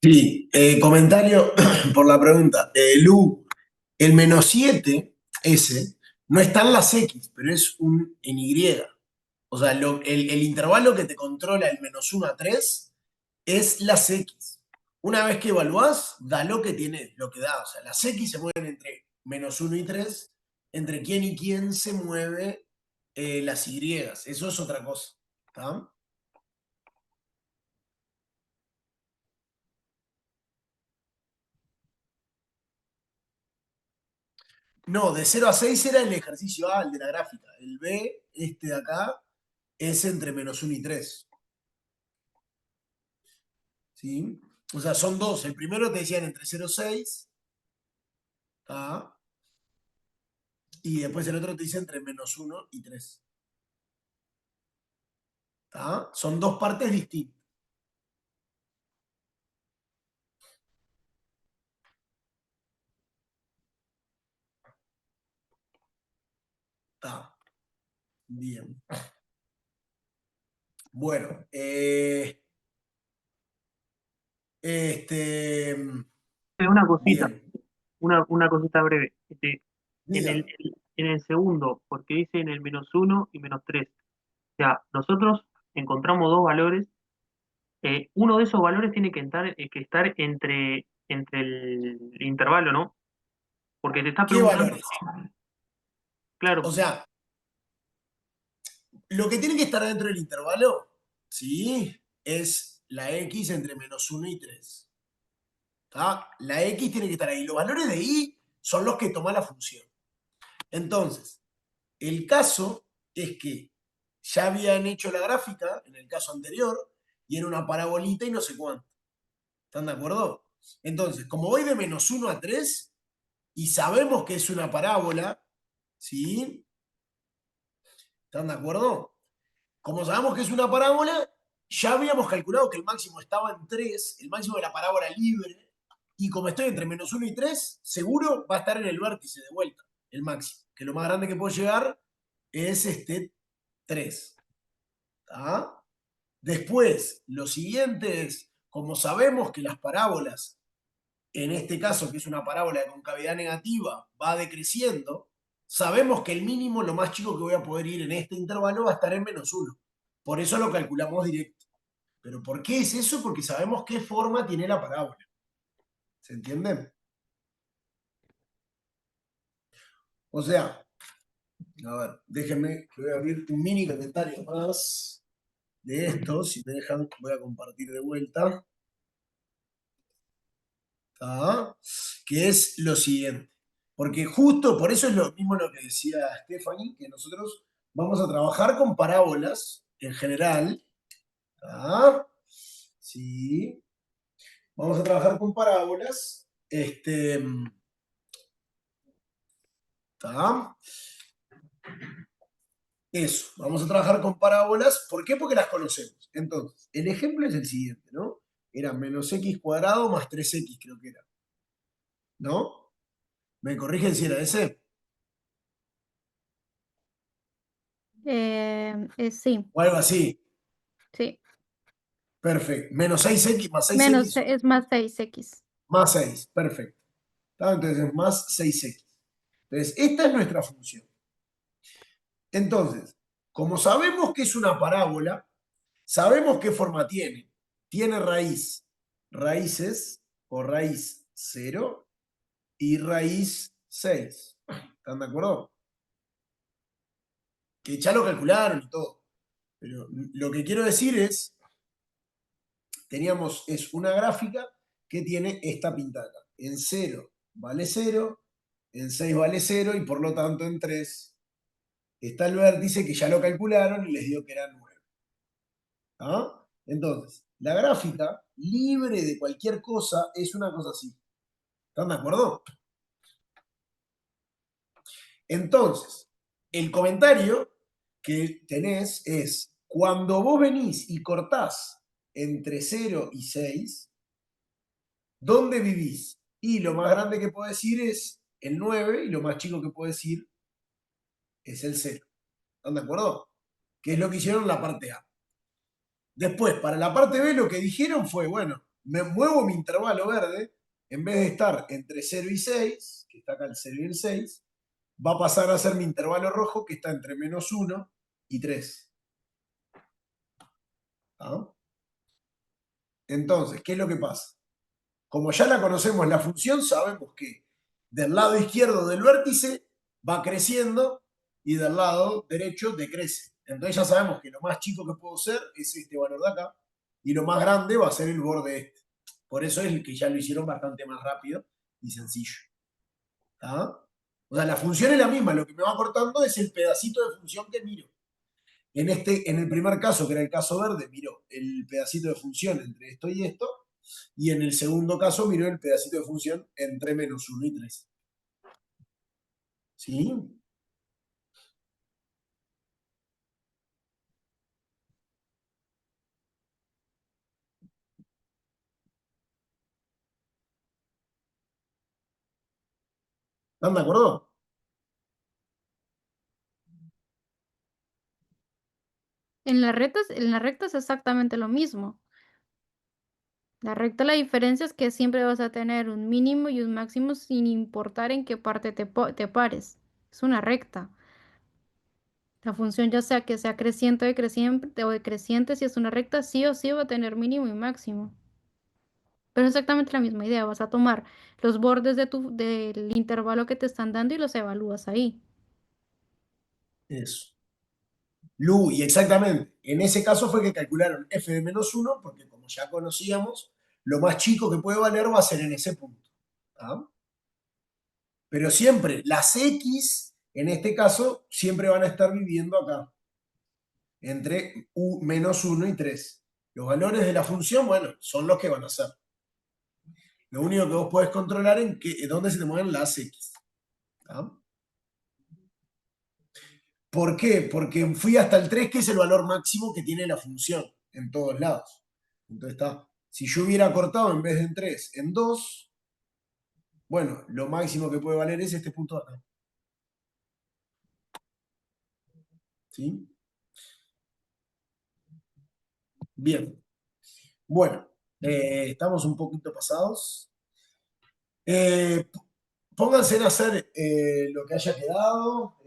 Sí, comentario por la pregunta. Lu, el -7, ese, no está en las X, pero es un en Y. O sea, el intervalo que te controla el -1 a 3 es las X. Una vez que evaluás, da lo que tiene, lo que da. O sea, las X se mueven entre -1 y 3, entre quién y quién se mueve las Y. Eso es otra cosa. ¿Está? No, de 0 a 6 era el ejercicio A, el de la gráfica. El B, este de acá, es entre -1 y 3. ¿Sí? O sea, son dos. El primero te decían entre 0 y 6. ¿Tá? Y después el otro te dice entre -1 y 3. ¿Tá? Son dos partes distintas. ¿Tá? Bien. Bueno, Una cosita, bien. una cosita breve. En Diga. en el segundo, porque dice en el -1 y -3. O sea, nosotros encontramos dos valores. Uno de esos valores tiene que estar entre el intervalo, ¿no? Porque te está ¿Qué preguntando, valores? O claro, sea, lo que tiene que estar dentro del intervalo, ¿sí? Es la X entre -1 y 3. ¿Tá? La X tiene que estar ahí. Los valores de Y son los que toma la función. Entonces, el caso es que ya habían hecho la gráfica en el caso anterior y era una parabolita y no sé cuánto. ¿Están de acuerdo? Entonces, como voy de -1 a 3 y sabemos que es una parábola, ¿sí? ¿Están de acuerdo? Como sabemos que es una parábola, ya habíamos calculado que el máximo estaba en 3, el máximo de la parábola libre, y como estoy entre -1 y 3, seguro va a estar en el vértice de vuelta, el máximo, que lo más grande que puedo llegar es 3. ¿Tá? Después, lo siguiente es, como sabemos que las parábolas, en este caso que es una parábola de concavidad negativa, va decreciendo, sabemos que el mínimo, lo más chico que voy a poder ir en este intervalo, va a estar en -1. Por eso lo calculamos directo. ¿Pero por qué es eso? Porque sabemos qué forma tiene la parábola. ¿Se entiende? O sea, a ver, déjenme que voy a abrir un mini comentario más de esto. Si me dejan, voy a compartir de vuelta. ¿Tá? Que es lo siguiente. Porque justo por eso es lo mismo lo que decía Stephanie, que nosotros vamos a trabajar con parábolas en general. ¿Tá? Sí. Vamos a trabajar con parábolas. ¿Tá? Eso, vamos a trabajar con parábolas. ¿Por qué? Porque las conocemos. Entonces, el ejemplo es el siguiente, ¿no? Era -x² más 3x, creo que era. ¿No? ¿Me corrigen si era ese? Sí, O algo así. sí. Perfecto. -6x más 6x Es más 6x. más 6. Perfecto. ¿Tá? Entonces, más 6x. Entonces, esta es nuestra función. Entonces, como sabemos que es una parábola, sabemos qué forma tiene. Tiene raíces o raíz 0 y raíz 6. ¿Están de acuerdo? Que ya lo calcularon y todo. Pero lo que quiero decir es, es una gráfica que tiene esta pintada. En 0 vale 0, en 6 vale 0 y por lo tanto en 3 está el vértice que ya lo calcularon y les dio que era 9. ¿Ah? Entonces, la gráfica, libre de cualquier cosa, es una cosa así. ¿Están de acuerdo? Entonces, el comentario que tenés es, cuando vos venís y cortás entre 0 y 6, ¿dónde vivís? Y lo más grande que puedo decir es el 9 y lo más chico que puedo decir es el 0. ¿Están de acuerdo? Que es lo que hicieron en la parte A. Después, para la parte B, lo que dijeron fue, bueno, me muevo mi intervalo verde, en vez de estar entre 0 y 6, que está acá el 0 y el 6, va a pasar a ser mi intervalo rojo, que está entre -1 y 3. ¿Ah? Entonces, ¿qué es lo que pasa? Como ya la conocemos la función, sabemos que del lado izquierdo del vértice va creciendo y del lado derecho decrece. Entonces ya sabemos que lo más chico que puedo ser es este valor de acá y lo más grande va a ser el borde este. Por eso es que ya lo hicieron bastante más rápido y sencillo. ¿Ah? O sea, la función es la misma, lo que me va cortando es el pedacito de función que miro. En el primer caso, que era el caso verde, miro el pedacito de función entre esto y esto, y en el segundo caso miro el pedacito de función entre -1 y 3. ¿Sí? ¿Están de acuerdo? En la recta es exactamente lo mismo. La recta, la diferencia es que siempre vas a tener un mínimo y un máximo sin importar en qué parte te pares. Es una recta. La función ya sea que sea creciente o decreciente, si es una recta, sí o sí va a tener mínimo y máximo. Pero es exactamente la misma idea. Vas a tomar los bordes del intervalo que te están dando y los evalúas ahí. Eso. Lu, y exactamente, en ese caso fue que calcularon f de -1, porque como ya conocíamos, lo más chico que puede valer va a ser en ese punto. ¿Ah? Pero siempre, las x, en este caso, siempre van a estar viviendo acá, entre -1 y 3. Los valores de la función, bueno, son los que van a ser. Lo único que vos podés controlar es dónde se te mueven las x. ¿Ah? ¿Por qué? Porque fui hasta el 3, que es el valor máximo que tiene la función en todos lados. Entonces está, si yo hubiera cortado en vez de en 3, en 2, bueno, lo máximo que puede valer es este punto de acá. ¿Sí? Bien. Bueno, estamos un poquito pasados. Pónganse en hacer lo que haya quedado.